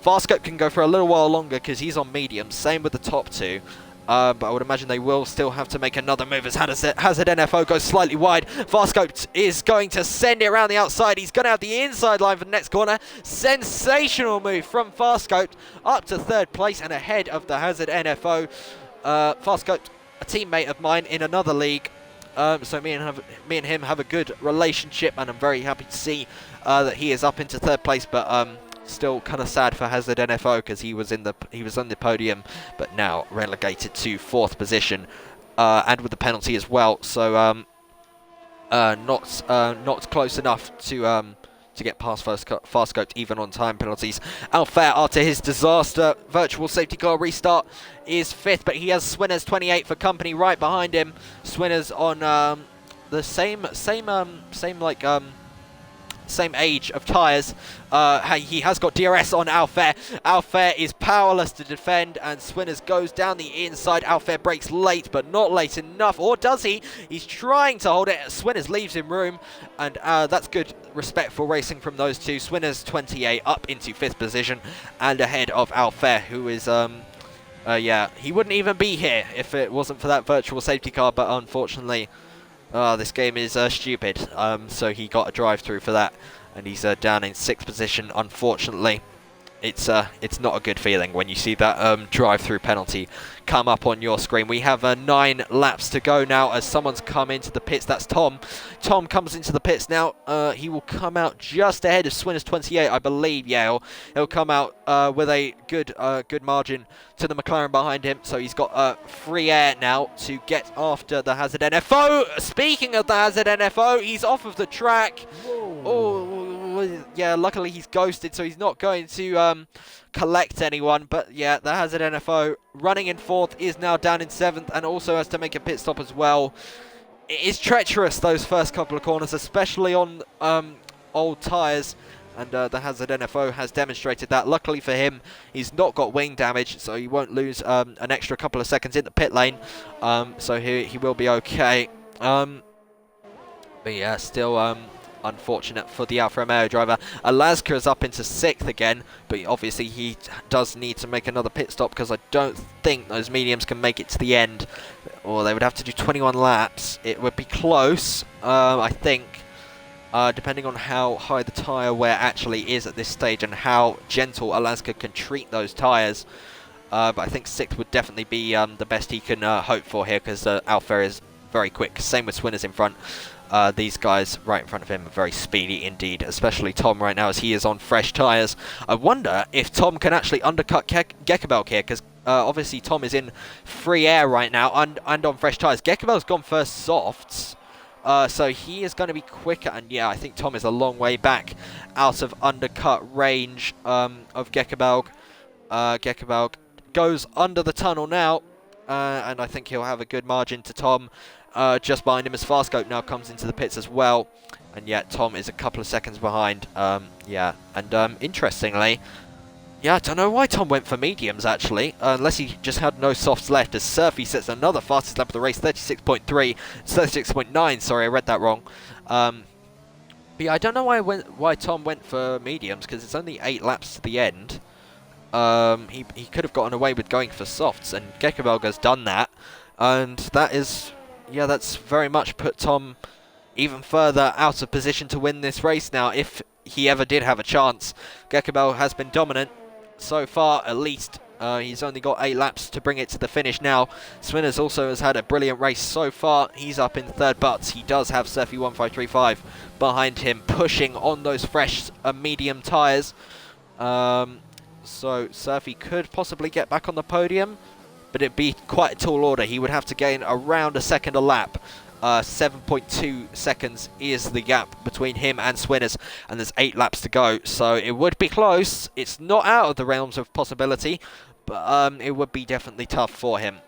Farscope can go for a little while longer because he's on mediums, same with the top 2. But I would imagine they will still have to make another move as Hazard NFO goes slightly wide. Farscope is going to send it around the outside. He's going to have the inside line for the next corner. Sensational move from Farscope up to 3rd place and ahead of the Hazard NFO. Farscope, a teammate of mine in another league. So me and him have a good relationship, and I'm very happy to see that he is up into 3rd place. But still kind of sad for Hazard NFO because he was on the podium, but now relegated to 4th position, and with the penalty as well. So not close enough to get past fast scoped even on time penalties. Alfair, after his disaster virtual safety car restart, is 5th, but he has Swinners 28 for company right behind him. Swinners on the same age of tyres. He has got DRS on Alfair. Alfair is powerless to defend, and Swinners goes down the inside. Alfair brakes late, but not late enough. Or does he? He's trying to hold it. Swinners leaves him room, and that's good, respectful racing from those two. Swinners 28 up into 5th position and ahead of Alfair, who is he wouldn't even be here if it wasn't for that virtual safety car, but unfortunately this game is stupid, so he got a drive-through for that, and he's down in 6th position, unfortunately. It's not a good feeling when you see that drive-through penalty come up on your screen. We have 9 laps to go now as someone's come into the pits. That's Tom. Tom comes into the pits now. He will come out just ahead of Swinners 28, I believe. Yeah, he'll come out with a good margin to the McLaren behind him. So he's got free air now to get after the Hazard NFO. Speaking of the Hazard NFO, he's off of the track. Whoa. Oh, yeah, luckily he's ghosted, so he's not going to collect anyone. But yeah, the Hazard NFO running in 4th is now down in 7th, and also has to make a pit stop as well. It is treacherous, those first couple of corners, especially on old tyres, and the Hazard NFO has demonstrated that. Luckily for him, he's not got wing damage, so he won't lose an extra couple of seconds in the pit lane, so he will be okay. But yeah, still unfortunate for the Alfa Romeo driver. Alaska is up into 6th again, but obviously he does need to make another pit stop because I don't think those mediums can make it to the end, or they would have to do 21 laps. It would be close, I think, depending on how high the tyre wear actually is at this stage and how gentle Alaska can treat those tyres. But I think 6th would definitely be the best he can hope for here, because Alfa is very quick. Same with Swinners in front. These guys right in front of him are very speedy indeed, especially Tom right now as he is on fresh tyres. I wonder if Tom can actually undercut Gekebelk here, because obviously Tom is in free air right now and on fresh tyres. Gekebelk's gone first softs, so he is going to be quicker, and yeah, I think Tom is a long way back out of undercut range of Gekebelk. Gekebelk goes under the tunnel now, and I think he'll have a good margin to Tom. Just behind him as Farscope now comes into the pits as well, and yet Tom is a couple of seconds behind. Yeah, and interestingly, yeah, I don't know why Tom went for mediums actually, unless he just had no softs left, as Surfy sets another fastest lap of the race, 36.3, 36.9, sorry, I read that wrong. But yeah, I don't know why Tom went for mediums, because it's only 8 laps to the end. He could have gotten away with going for softs, and Gekebelg has done that, and that is... yeah, that's very much put Tom even further out of position to win this race now, if he ever did have a chance. Gekebelk has been dominant so far, at least. He's only got 8 laps to bring it to the finish now. Swinners also has had a brilliant race so far. He's up in 3rd, but he does have Surfy 1535 behind him, pushing on those fresh medium tyres. So Surfy could possibly get back on the podium, but it'd be quite a tall order. He would have to gain around a second a lap. 7.2 seconds is the gap between him and Swinners, and there's 8 laps to go, so it would be close. It's not out of the realms of possibility, but it would be definitely tough for him.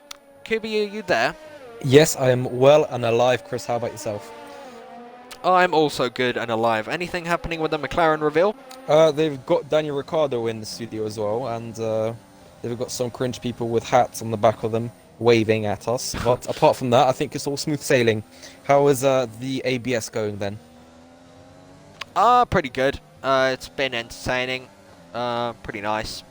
Kubi, are you there? Yes, I am well and alive, Chris. How about yourself? I'm also good and alive. Anything happening with the McLaren reveal? They've got Daniel Ricciardo in the studio as well, and they've got some cringe people with hats on the back of them waving at us. But apart from that, I think it's all smooth sailing. How is the ABS going then? Pretty good. It's been entertaining. Pretty nice.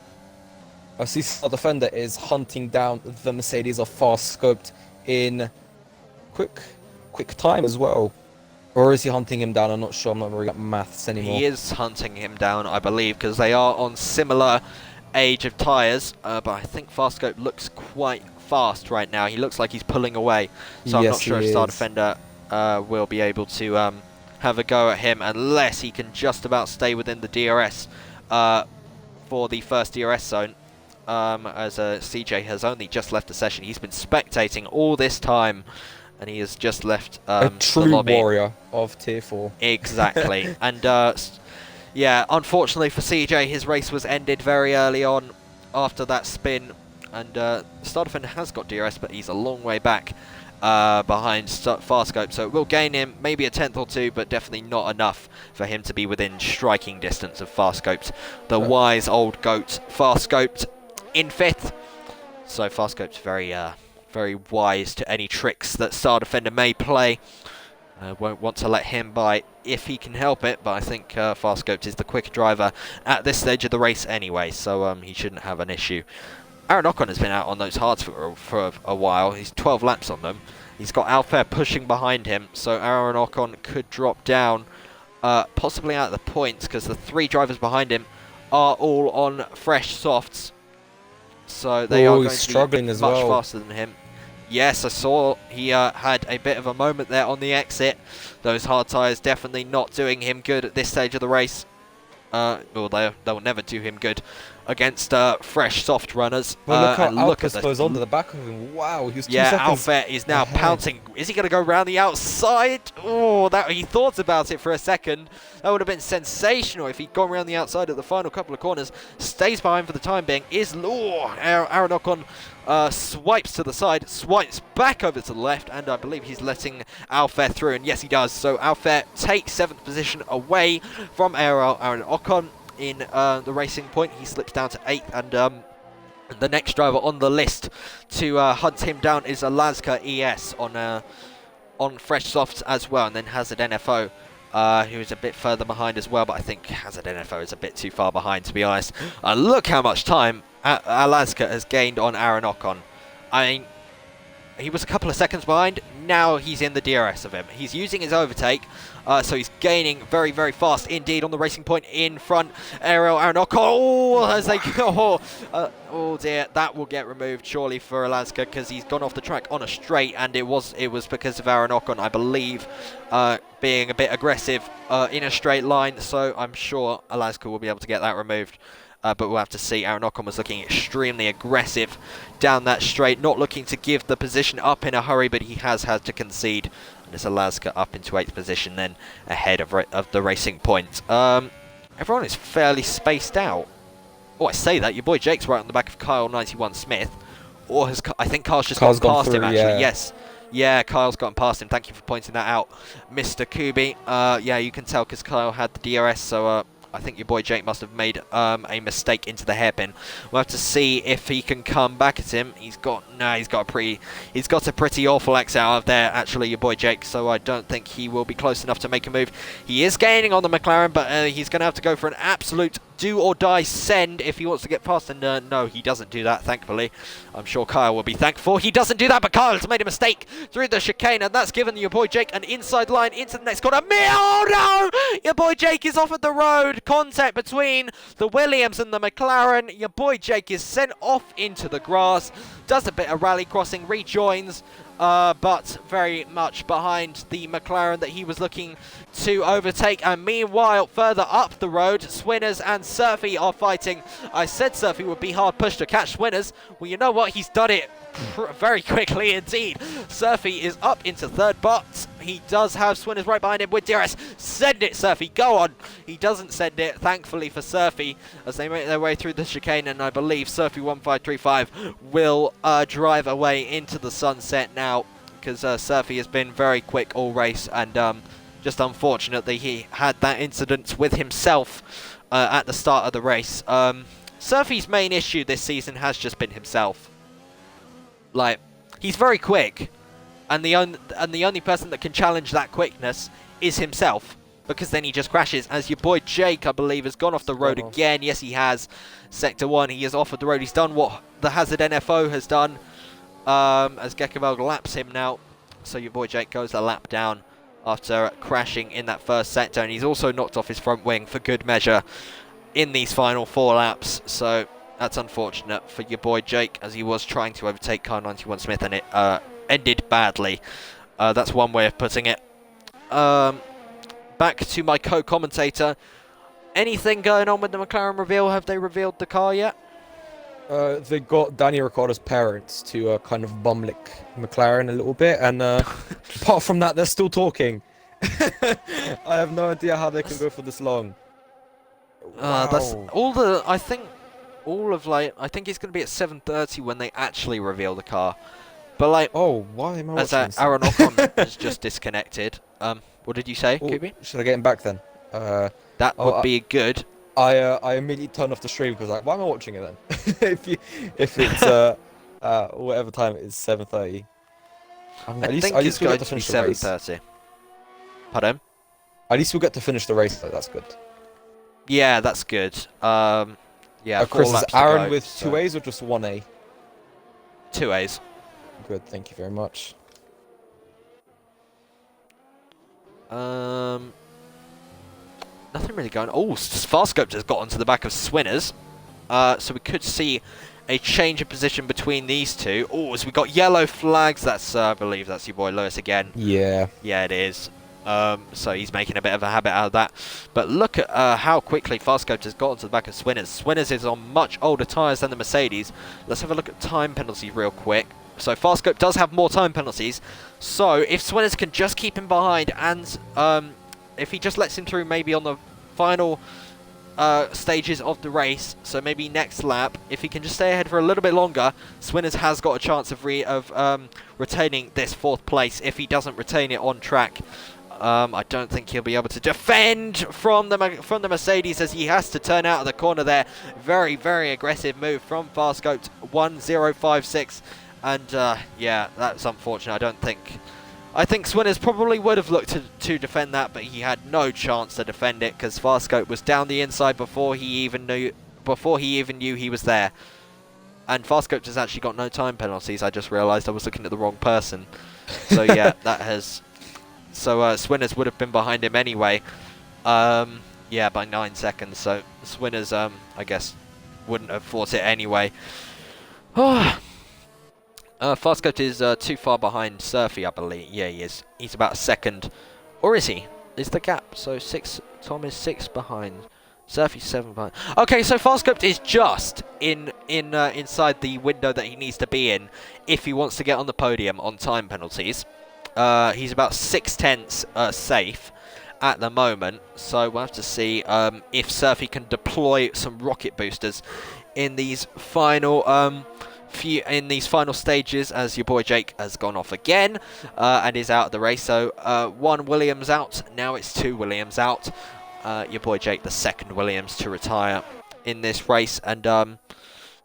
I see our defender is hunting down the Mercedes of fast scoped in quick time as well. Or is he hunting him down? I'm not sure. I'm not very good at maths anymore. He is hunting him down, I believe, because they are on similar age of tyres. But I think Farscope looks quite fast right now. He looks like he's pulling away. So I'm not sure if Star Defender will be able to have a go at him, unless he can just about stay within the DRS for the first DRS zone, as CJ has only just left the session. He's been spectating all this time, and he has just left A the true lobby. warrior of Tier 4. Exactly. And yeah, unfortunately for CJ, his race was ended very early on after that spin. And Stardefender has got DRS, but he's a long way back behind Farscope, so it will gain him maybe a tenth or two, but definitely not enough for him to be within striking distance of Farscoped. The wise old goat Farscoped in 5th. So Farscope's very very wise to any tricks that Stardefender may play. Won't want to let him by if he can help it, but I think Farscoped is the quicker driver at this stage of the race anyway, so he shouldn't have an issue. Aaron Ocon has been out on those hards for a while. He's 12 laps on them. He's got Alfair pushing behind him, so Aaron Ocon could drop down, possibly out of the points, because the 3 drivers behind him are all on fresh softs. So they are going to be much faster than him. Yes, I saw he had a bit of a moment there on the exit. Those hard tyres definitely not doing him good at this stage of the race. Well, they'll never do him good against fresh soft runners. Well, look how Alpha goes on to the back of him. Wow, he was 2 yeah, seconds Alpha is now ahead. pouncing. Is he going to go around the outside? Oh, he thought about it for a second. That would have been sensational if he'd gone around the outside at the final couple of corners. Stays behind for the time being. Aaron Ocon swipes to the side, swipes back over to the left, and I believe he's letting Alfair through, and yes he does. So Alfair takes 7th position away from Aaron Ocon in the racing point. He slips down to 8th, and the next driver on the list to hunt him down is Alaska ES on fresh softs as well, and then Hazard NFO, who is a bit further behind as well, but I think Hazard NFO is a bit too far behind, to be honest. Look how much time Alaska has gained on Aaron Ocon. I mean, he was a couple of seconds behind. Now he's in the DRS of him. He's using his overtake, so he's gaining very, very fast indeed on the racing point in front. Aaron Ocon, oh, as they go. Oh dear, that will get removed surely for Alaska, because he's gone off the track on a straight, and it was because of Aaron Ocon, I believe, being a bit aggressive in a straight line. So I'm sure Alaska will be able to get that removed. But we'll have to see. Aaron Ocon was looking extremely aggressive down that straight, not looking to give the position up in a hurry, but he has had to concede. And it's Alaska up into 8th position then, ahead of the racing point. Everyone is fairly spaced out. Oh, I say that. Your boy Jake's right on the back of Kyle 91 Smith. Or I think Kyle's just gone past him, actually. Yeah. Yes. Yeah, Kyle's gotten past him. Thank you for pointing that out, Mr. Kubi. Yeah, you can tell because Kyle had the DRS, so I think your boy Jake must have made a mistake into the hairpin. We'll have to see if he can come back at him. He's got a pretty awful X out of there, actually, your boy Jake. So I don't think he will be close enough to make a move. He is gaining on the McLaren, but he's going to have to go for an absolute do or die send if he wants to get past. And no, he doesn't do that, thankfully. I'm sure Kyle will be thankful he doesn't do that, but Kyle's made a mistake through the chicane, and that's given your boy Jake an inside line into the next corner. Oh no! Your boy Jake is off at the road. Contact between the Williams and the McLaren. Your boy Jake is sent off into the grass, does a bit of rally crossing, rejoins, but very much behind the McLaren that he was looking to overtake. And meanwhile, further up the road, Swinners and Surfy are fighting. I said Surfy would be hard pushed to catch Swinners. Well, you know what? He's done it very quickly indeed. Surfy is up into 3rd, but he does have Swinners right behind him with DRS. Send it, Surfy, go on. He doesn't send it, thankfully for Surfy, as they make their way through the chicane, and I believe Surfy 1535 will drive away into the sunset now, because Surfy has been very quick all race, and just unfortunately he had that incident with himself at the start of the race. Surfy's main issue this season has just been himself. Like, he's very quick, and the only person that can challenge that quickness is himself, because then he just crashes. As your boy Jake, I believe, has gone off the road again. Yes, he has. Sector 1, he is off of the road. He's done what the Hazard NFO has done, as Gekkevelg laps him now. So your boy Jake goes a lap down after crashing in that first sector, and he's also knocked off his front wing for good measure in these final 4 laps. So that's unfortunate for your boy Jake, as he was trying to overtake Car 91 Smith, and it ended badly. That's one way of putting it. Back to my co-commentator. Anything going on with the McLaren reveal? Have they revealed the car yet? They got Danny Ricciardo's parents to kind of bumlick McLaren a little bit, and apart from that, they're still talking. I have no idea how they can go for this long. That's Wow. all the. I think all of like. I think it's going to be at 7:30 when they actually reveal the car. But like, Oh, why am I as watching this? Aaron Ocon has just disconnected. What did you say, Oh, Kubi? should I get him back then? That Oh, would be good. I immediately turned off the stream because like, why am I watching it then? If it's whatever time it is, 7:30. I mean, I think at it's least we'll going get to to be finish the race. 7:30. Pardon? At least we'll get to finish the race though. That's good. Yeah, that's good. Yeah, 4 Chris, is laps to Aaron go, with so 2 A's or just 1 A? 2 A's. Good, thank you very much. Nothing really going. Oh, Farscope has got onto the back of Swinners. So we could see a change of position between these two. Oh, as we got yellow flags. That's, I believe that's your boy Lewis again. Yeah. Yeah, it is. So he's making a bit of a habit out of that. But look at how quickly Farscope has got onto the back of Swinners. Swinners is on much older tyres than the Mercedes. Let's have a look at time penalties real quick. So Farscope does have more time penalties. So if Swinners can just keep him behind and if he just lets him through maybe on the final stages of the race, so maybe next lap, if he can just stay ahead for a little bit longer, Swinners has got a chance of retaining this 4th place if he doesn't retain it on track. I don't think he'll be able to defend from the Mercedes as he has to turn out of the corner there. Very, very aggressive move from Farscope. 1056, and yeah, that's unfortunate. I think Swinners probably would have looked to defend that, but he had no chance to defend it because Farscope was down the inside before he even knew he was there. And Farscope has actually got no time penalties. I just realised I was looking at the wrong person. So yeah, that has. So Swinners would have been behind him anyway. Yeah, by 9 seconds. So Swinners, I guess, wouldn't have fought it anyway. Farscope is too far behind Surfy, I believe. Yeah, he is. He's about a second. Or is he? Is the gap? So Tom is 6 behind. Surfy's 7 behind. Okay, so Farscope is just inside the window that he needs to be in if he wants to get on the podium on time penalties. He's about 6/10 safe at the moment. So we'll have to see if Surfy can deploy some rocket boosters in these final final stages, as your boy Jake has gone off again and is out of the race. So 1 Williams out, now it's 2 Williams out. Your boy Jake, the 2nd Williams to retire in this race, and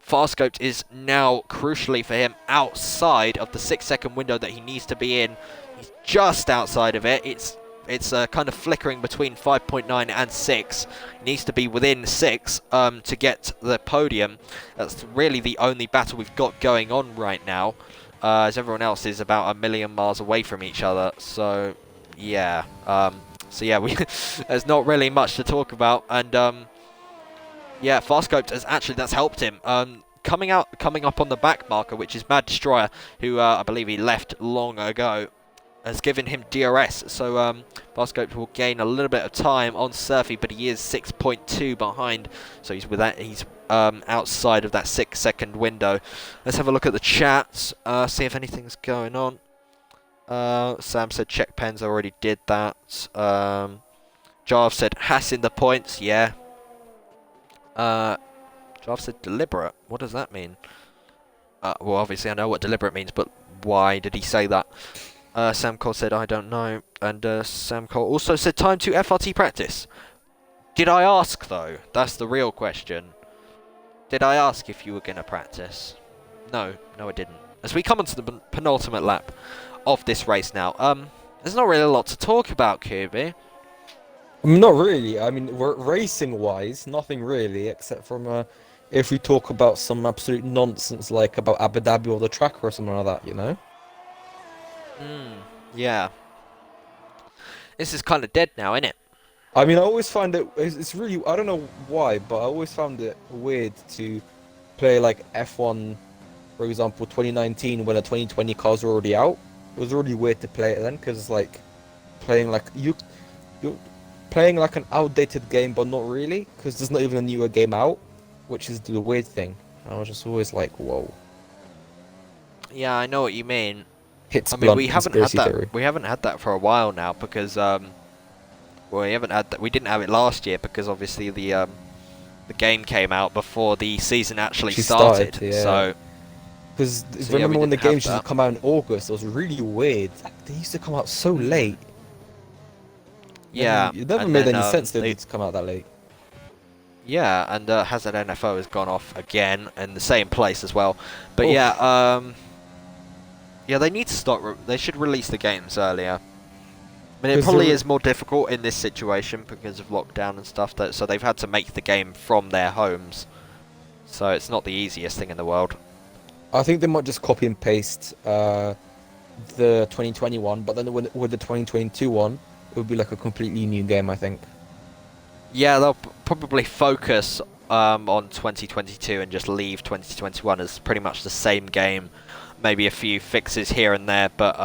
Farscope is now, crucially for him, outside of the 6-second window that he needs to be in. He's just outside of it. It's kind of flickering between 5.9 and 6. He needs to be within 6 to get the podium. That's really the only battle we've got going on right now, as everyone else is about a million miles away from each other. So yeah, there's not really much to talk about, and yeah, Farscope has that's helped him. Coming up on the back marker, which is Mad Destroyer, who I believe he left long ago, has given him DRS. So Farscope will gain a little bit of time on Surfy, but he is 6.2 behind. So he's outside of that 6-second window. Let's have a look at the chats, see if anything's going on. Sam said check pens, already did that. Jarv said Haas in the points, yeah. Jarv said deliberate. What does that mean? Well, obviously I know what deliberate means, but why did he say that? Sam Cole said I don't know. And Sam Cole also said time to FRT practice. Did I ask though? That's the real question. Did I ask if you were going to practice? No, I didn't. As we come onto the penultimate lap of this race now, there's not really a lot to talk about, Kirby. Not really. I mean, racing-wise, nothing really, except from if we talk about some absolute nonsense like about Abu Dhabi or the track or something like that, you know? Yeah. This is kind of dead now, isn't it? I mean, I always find it's really, I don't know why, but I always found it weird to play like F1, for example, 2019 when the 2020 cars were already out. It was really weird to play it then, because like playing like playing like an outdated game, but not really, because there's not even a newer game out, which is the weird thing. I was just always like, whoa. Yeah, I know what you mean. Hits I mean, blunt we haven't had conspiracy that. theory. We haven't had that for a while now because well, we haven't had that. We didn't have it last year because obviously the game came out before the season actually She started. started, yeah. So Because So, yeah, remember we when the didn't have games used to that. come out in August? It was really weird. Like, they used to come out so late. yeah, It never and made then, any sense that they- they'd come out that late. yeah, and Hazard NFO has gone off again in the same place as well. But Oof. yeah, yeah, they need to start. They should release the games earlier. I mean, it 'Cause probably they're- is more difficult in this situation because of lockdown and stuff. So they've had to make the game from their homes. So it's not the easiest thing in the world. I think they might just copy and paste the 2021, but then with the 2022 one, it would be like a completely new game, I think. Yeah, they'll probably focus on 2022 and just leave 2021 as pretty much the same game. Maybe a few fixes here and there, but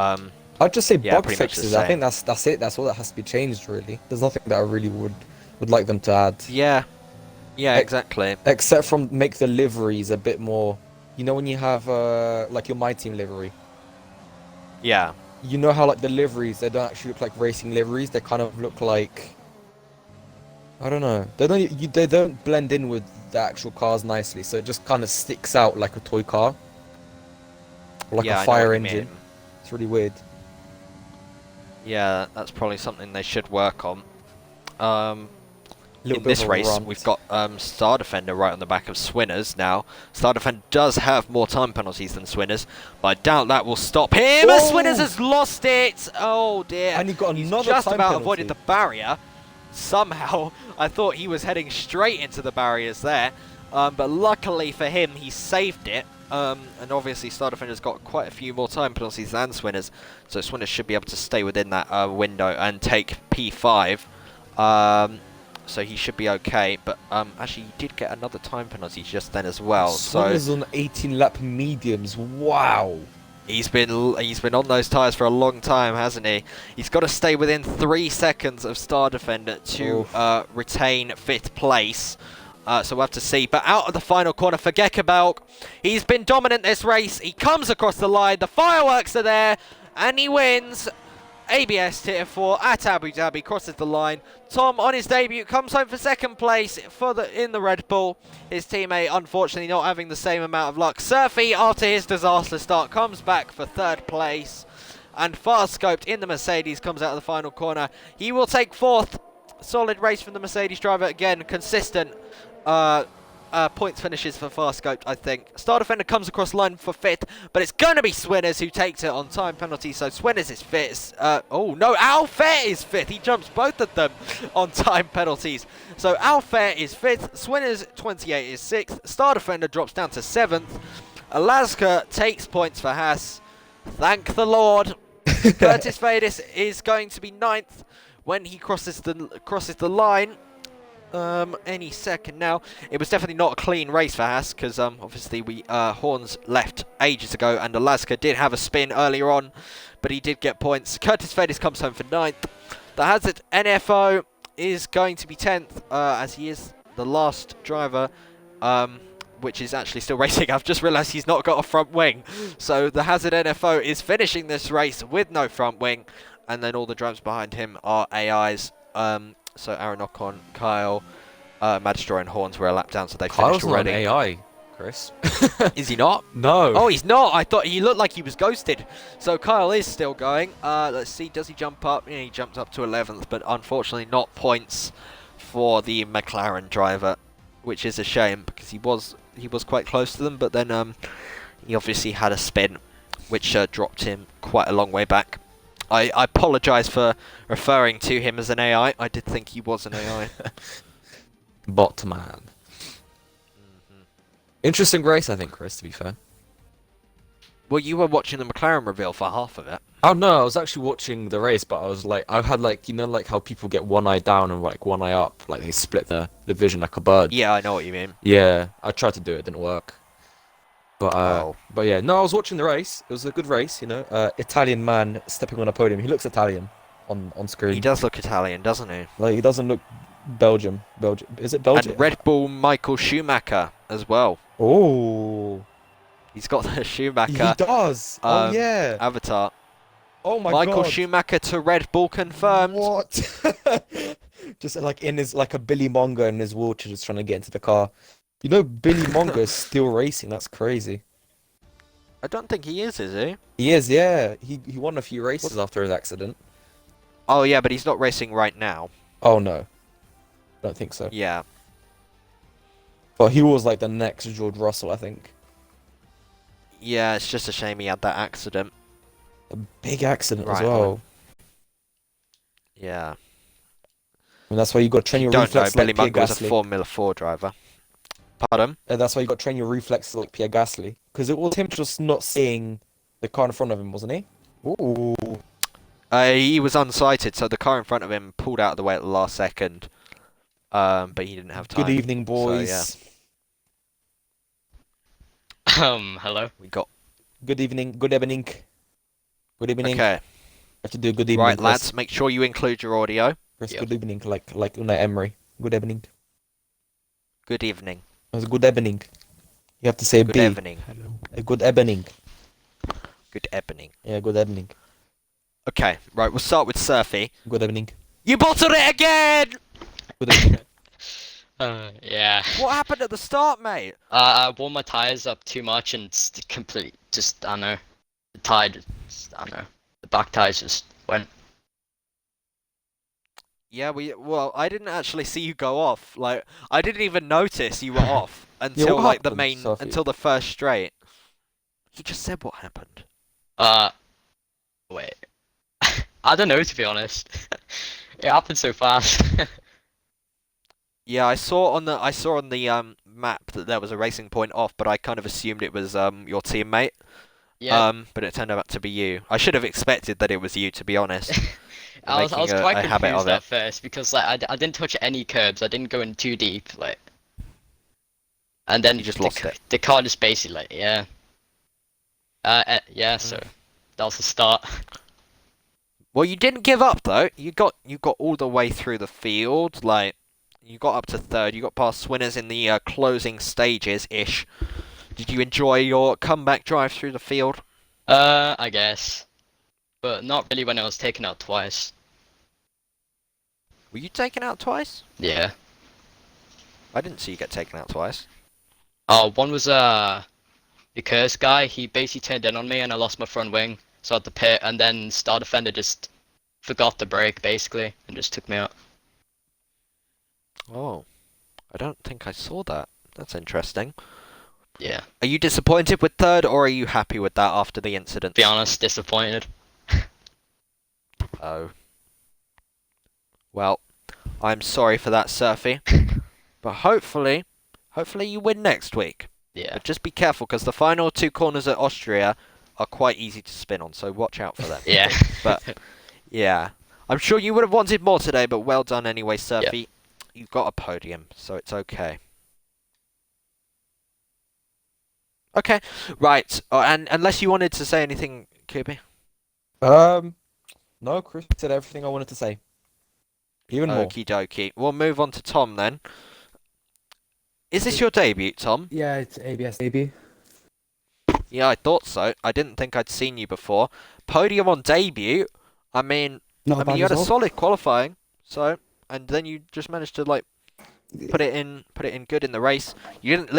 I'd just say Yeah, bug pretty much the fixes. I same. think that's it. That's all that has to be changed, really. There's nothing that I really would like them to add, yeah, Ex- exactly. except from make the liveries a bit more. You know when you have like your My Team livery. Yeah, You know how like the liveries, they don't actually look like racing liveries. They kind of look like, I don't know. They don't blend in with the actual cars nicely. So it just kind of sticks out like a toy car, or like yeah, a I know what fire you engine. mean. It's really weird. Yeah, that's probably something they should work on. Little In bit this of a race, rant. we've got Star Defender right on the back of Swinners now. Star Defender does have more time penalties than Swinners, but I doubt that will stop him. As Oh! Swinners has lost it. Oh dear! And he got He's another just time about penalty. avoided the barrier. Somehow, I thought he was heading straight into the barriers there, but luckily for him, he saved it. And obviously, Star Defender's got quite a few more time penalties than Swinners, so Swinners should be able to stay within that window and take P5. So he should be okay, but actually he did get another time penalty just then as well. So Swinners on 18 lap mediums. Wow. he's been on those tyres for a long time, hasn't he? He's got to stay within 3 seconds of Star Defender to retain 5th place. So we'll have to see. But out of the final corner for Gekabelk, he's been dominant this race. He comes across the line. The fireworks are there, and he wins. ABS Tier 4 at Abu Dhabi, crosses the line. Tom, on his debut, comes home for 2nd place in the Red Bull. His teammate, unfortunately, not having the same amount of luck. Surfy, after his disastrous start, comes back for 3rd place. And Fast Scoped in the Mercedes comes out of the final corner. He will take 4th. Solid race from the Mercedes driver. Again, consistent points finishes for Fast Scoped, I think. Star Defender comes across line for 5th, but it's going to be Swinners who takes it on time penalty, so Swinners is 5th. Oh no, Alfair is 5th. He jumps both of them on time penalties. So Alfair is 5th, Swinners 28 is 6th, Star Defender drops down to 7th. Alaska takes points for Haas. Thank the Lord. Curtis Fadis is going to be 9th when he crosses the line. Any second now. It was definitely not a clean race for Haas because obviously Horns left ages ago and Alaska did have a spin earlier on, but he did get points. Curtis Fedis comes home for 9th. The Hazard NFO is going to be 10th as he is the last driver, which is actually still racing. I've just realised he's not got a front wing. So the Hazard NFO is finishing this race with no front wing, and then all the drivers behind him are AIs. So Aaron Ocon, Kyle, Magistro and Horns were a lap down, so they Kyle's finished not an already. AI, Chris. Is he not? No. Oh, he's not. I thought he looked like he was ghosted. So Kyle is still going. Let's see, does he jump up? Yeah, he jumped up to 11th, but unfortunately not points for the McLaren driver, which is a shame because he was quite close to them, but then he obviously had a spin, which dropped him quite a long way back. I apologise for referring to him as an AI. I did think he was an AI. Botman. Interesting race, I think, Chris, to be fair. Well, you were watching the McLaren reveal for half of it. Oh no, I was actually watching the race, but I was like, I had like, you know, like how people get one eye down and like one eye up, like they split the vision like a bird. Yeah, I know what you mean. Yeah, I tried to do it, it didn't work. But Oh. but yeah, no, I was watching the race. It was a good race, you know. Italian man stepping on a podium. He looks Italian on screen. He does look Italian, doesn't he? Like he doesn't look Belgium. Is it Belgium? And Red Bull Michael Schumacher as well. Oh, He's got the he Schumacher does. Oh yeah. avatar. Oh my Michael God. Schumacher to Red Bull confirmed. What? Just like in his like a Billy Monger in his wheelchair, just trying to get into the car. You know, Billy Monger is still racing. That's crazy. I don't think he is he? He is, yeah. He won a few races after his accident. Oh yeah, but he's not racing right now. Oh no, don't think so. Yeah. But he was like the next George Russell, I think. Yeah, it's just a shame he had that accident. A big accident as Right, well. Yeah. And that's why you got to train your Don't know, reflexes Billy like Pierre Munger was a Gasly. Formula 4 driver. Pardon? And that's why you got to train your reflexes like Pierre Gasly. Because it was him just not seeing the car in front of him, wasn't he? Ooh. He was unsighted, so the car in front of him pulled out of the way at the last second. But he didn't have time. Good evening, boys. So, Hello. We got... Good evening. Good evening. Good evening. Okay. I have to do a good evening. Right, Chris. lads, make sure you include your audio. Chris, Yep. good evening, like Unai Emery. Good evening. Good evening. It was a good evening. You have to say Good B. evening. A good evening. Good evening. Yeah, good evening. Okay, right, we'll start with Surfy. Good evening. You bottled it again! Good evening. Yeah. What happened at the start, mate? I wore my tires up too much and just, I don't know, the tire, I don't know, the back tires just went. Yeah, well, I didn't actually see you go off. Like, I didn't even notice you were off until what like the happened, main, Sophie? until the first straight. You just said what happened. Wait. I don't know, to be honest. It happened so fast. Yeah, I saw on the map that there was a racing point off, but I kind of assumed it was your teammate. Yeah. But it turned out to be you. I should have expected that it was you, to be honest. I was making quite a habit confused of at it. first because like I didn't touch any curbs. I didn't go in too deep, like. And then You just lost it. the car just basically like yeah. Yeah. So that was the start. Well, you didn't give up though. You got all the way through the field. Like, you got up to third. You got past Swinners in the closing stages ish. Did you enjoy your comeback drive through the field? I guess, but not really when I was taken out twice. Were you taken out twice? Yeah. I didn't see you get taken out twice. Oh, one was the curse guy. He basically turned in on me, and I lost my front wing. So I had to pit, and then Star Defender just forgot the brake basically, and just took me out. Oh, I don't think I saw that. That's interesting. Yeah. Are you disappointed with third, or are you happy with that after the incident? To be honest, disappointed. Oh. Well, I'm sorry for that, Surfy. But hopefully you win next week. Yeah. But just be careful, because the final two corners at Austria are quite easy to spin on, so watch out for them. Yeah. But, yeah. I'm sure you would have wanted more today, but well done anyway, Surfy. Yep. You've got a podium, so it's okay. Okay, right. And unless you wanted to say anything, Kirby? No, Chris said everything I wanted to say. Even more. Okie dokie. We'll move on to Tom then. Is this your debut, Tom? Yeah, it's ABS debut. Yeah, I thought so. I didn't think I'd seen you before. Podium on debut. I mean, Not a bad you had a result. solid qualifying, so, and then you just managed to like put it in good in the race. You didn't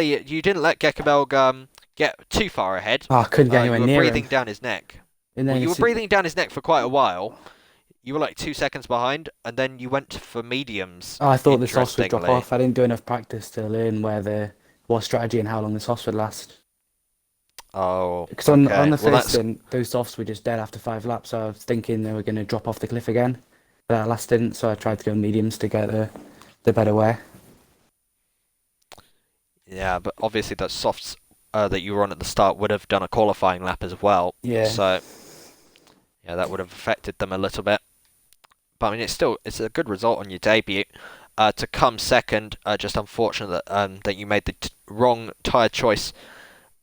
let Gekabelg get too far ahead. Oh, I couldn't get anywhere You were near breathing him. down his neck. And Well, then you were as soo- breathing down his neck for quite a while. You were like 2 seconds behind, and then you went for mediums. Oh, I thought the softs would drop interestingly. off. I didn't do enough practice to learn what strategy and how long the softs would last. Oh, Because on okay. the Well, first that's- stint, those softs were just dead after 5 laps. So I was thinking they were going to drop off the cliff again. But that last stint, so I tried to go mediums to get the better wear. Yeah, but obviously those softs that you were on at the start would have done a qualifying lap as well. Yeah. So, yeah, that would have affected them a little bit. But I mean, it's a good result on your debut. To come second, just unfortunate that that you made the wrong tyre choice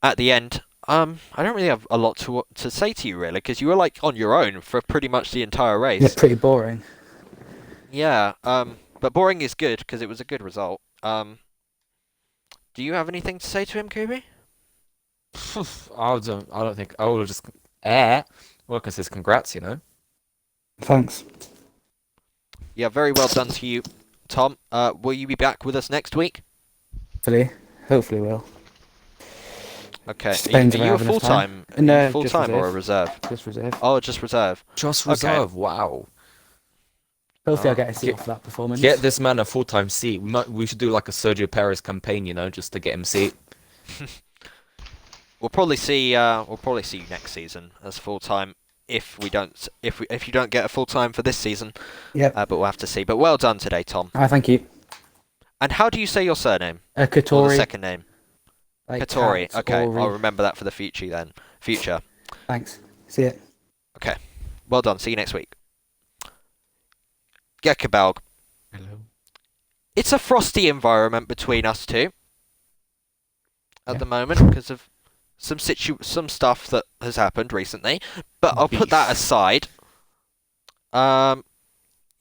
at the end. I don't really have a lot to say to you really, because you were like on your own for pretty much the entire race. Yeah, pretty boring. Yeah. But boring is good because it was a good result. Do you have anything to say to him, Kubi? I don't think. I will just. Well, I can say congrats. You know. Thanks. Yeah, very well done to you, Tom. Will you be back with us next week? Hopefully will. Okay. Depends Are if I you a have enough full-time? time. No, Full just time or a reserve. reserve? Just reserve. Oh, just reserve. Just Okay. reserve. Wow. Hopefully I'll Oh. get a seat off that performance. Get this man a full-time seat. We should do like a Sergio Perez campaign, you know, just to get him a seat. We'll probably see. We'll probably see you next season as full-time. If you don't get a full-time for this season. Yep. But we'll have to see. But well done today, Tom. Thank you. And how do you say your surname? Or the Katori. second name? Like Katori. cat, Okay, Ori. I'll remember that for the future then. Future. Thanks. See ya. Okay. Well done. See you next week. Gekkebalg. Hello. It's a frosty environment between us two at Yeah. the moment because of some stuff that has happened recently. But I'll put that Beef. aside. You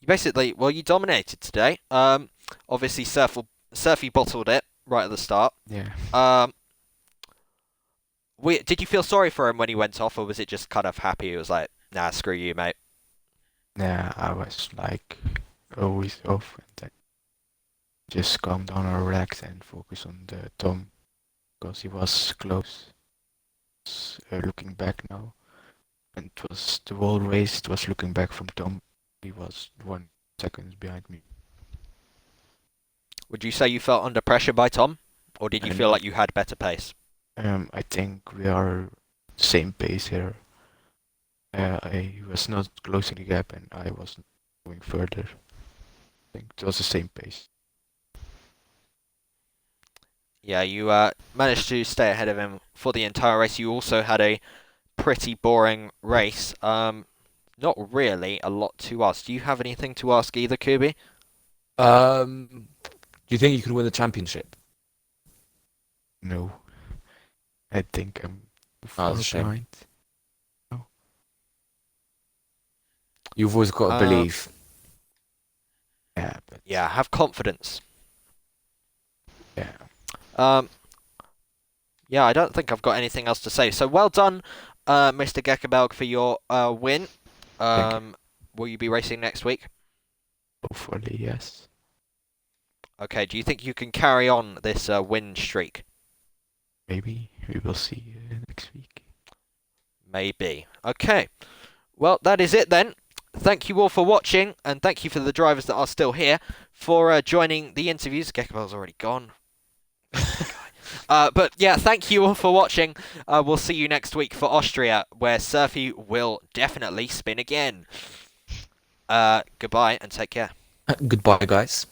basically, well, you dominated today. Obviously, Surfy bottled it right at the start. Yeah. Did you feel sorry for him when he went off, or was it just kind of happy? He was like, nah, screw you, mate. Yeah, I was like always off and then just calm down and relax and focus on the Tom because he was close. Looking back now, and it was the whole race. It was looking back from Tom. He was 1 second behind me. Would you say you felt under pressure by Tom, or did you feel like you had better pace? I think we are same pace here. I was not closing the gap and I wasn't going further. I think it was the same pace. Yeah, you managed to stay ahead of him for the entire race. You also had a pretty boring race. Not really a lot to ask. Do you have anything to ask either, Kubi? Do you think you can win the championship? No, I think I'm Oh, that's far a shame. behind. You've always got to believe. Yeah, but Yeah, have confidence. yeah. Yeah, I don't think I've got anything else to say. So well done, Mr. Gekkebalg, for your win. Thank Will you be racing next week? Hopefully, yes. Okay, do you think you can carry on this win streak? Maybe we will see next week. Maybe. Okay. Well, that is it then. Thank you all for watching, and thank you for the drivers that are still here for joining the interviews. Gekkebalg's already gone. But yeah, thank you all for watching. We'll see you next week for Austria, where Surfy will definitely spin again. Goodbye and take care. Goodbye, guys.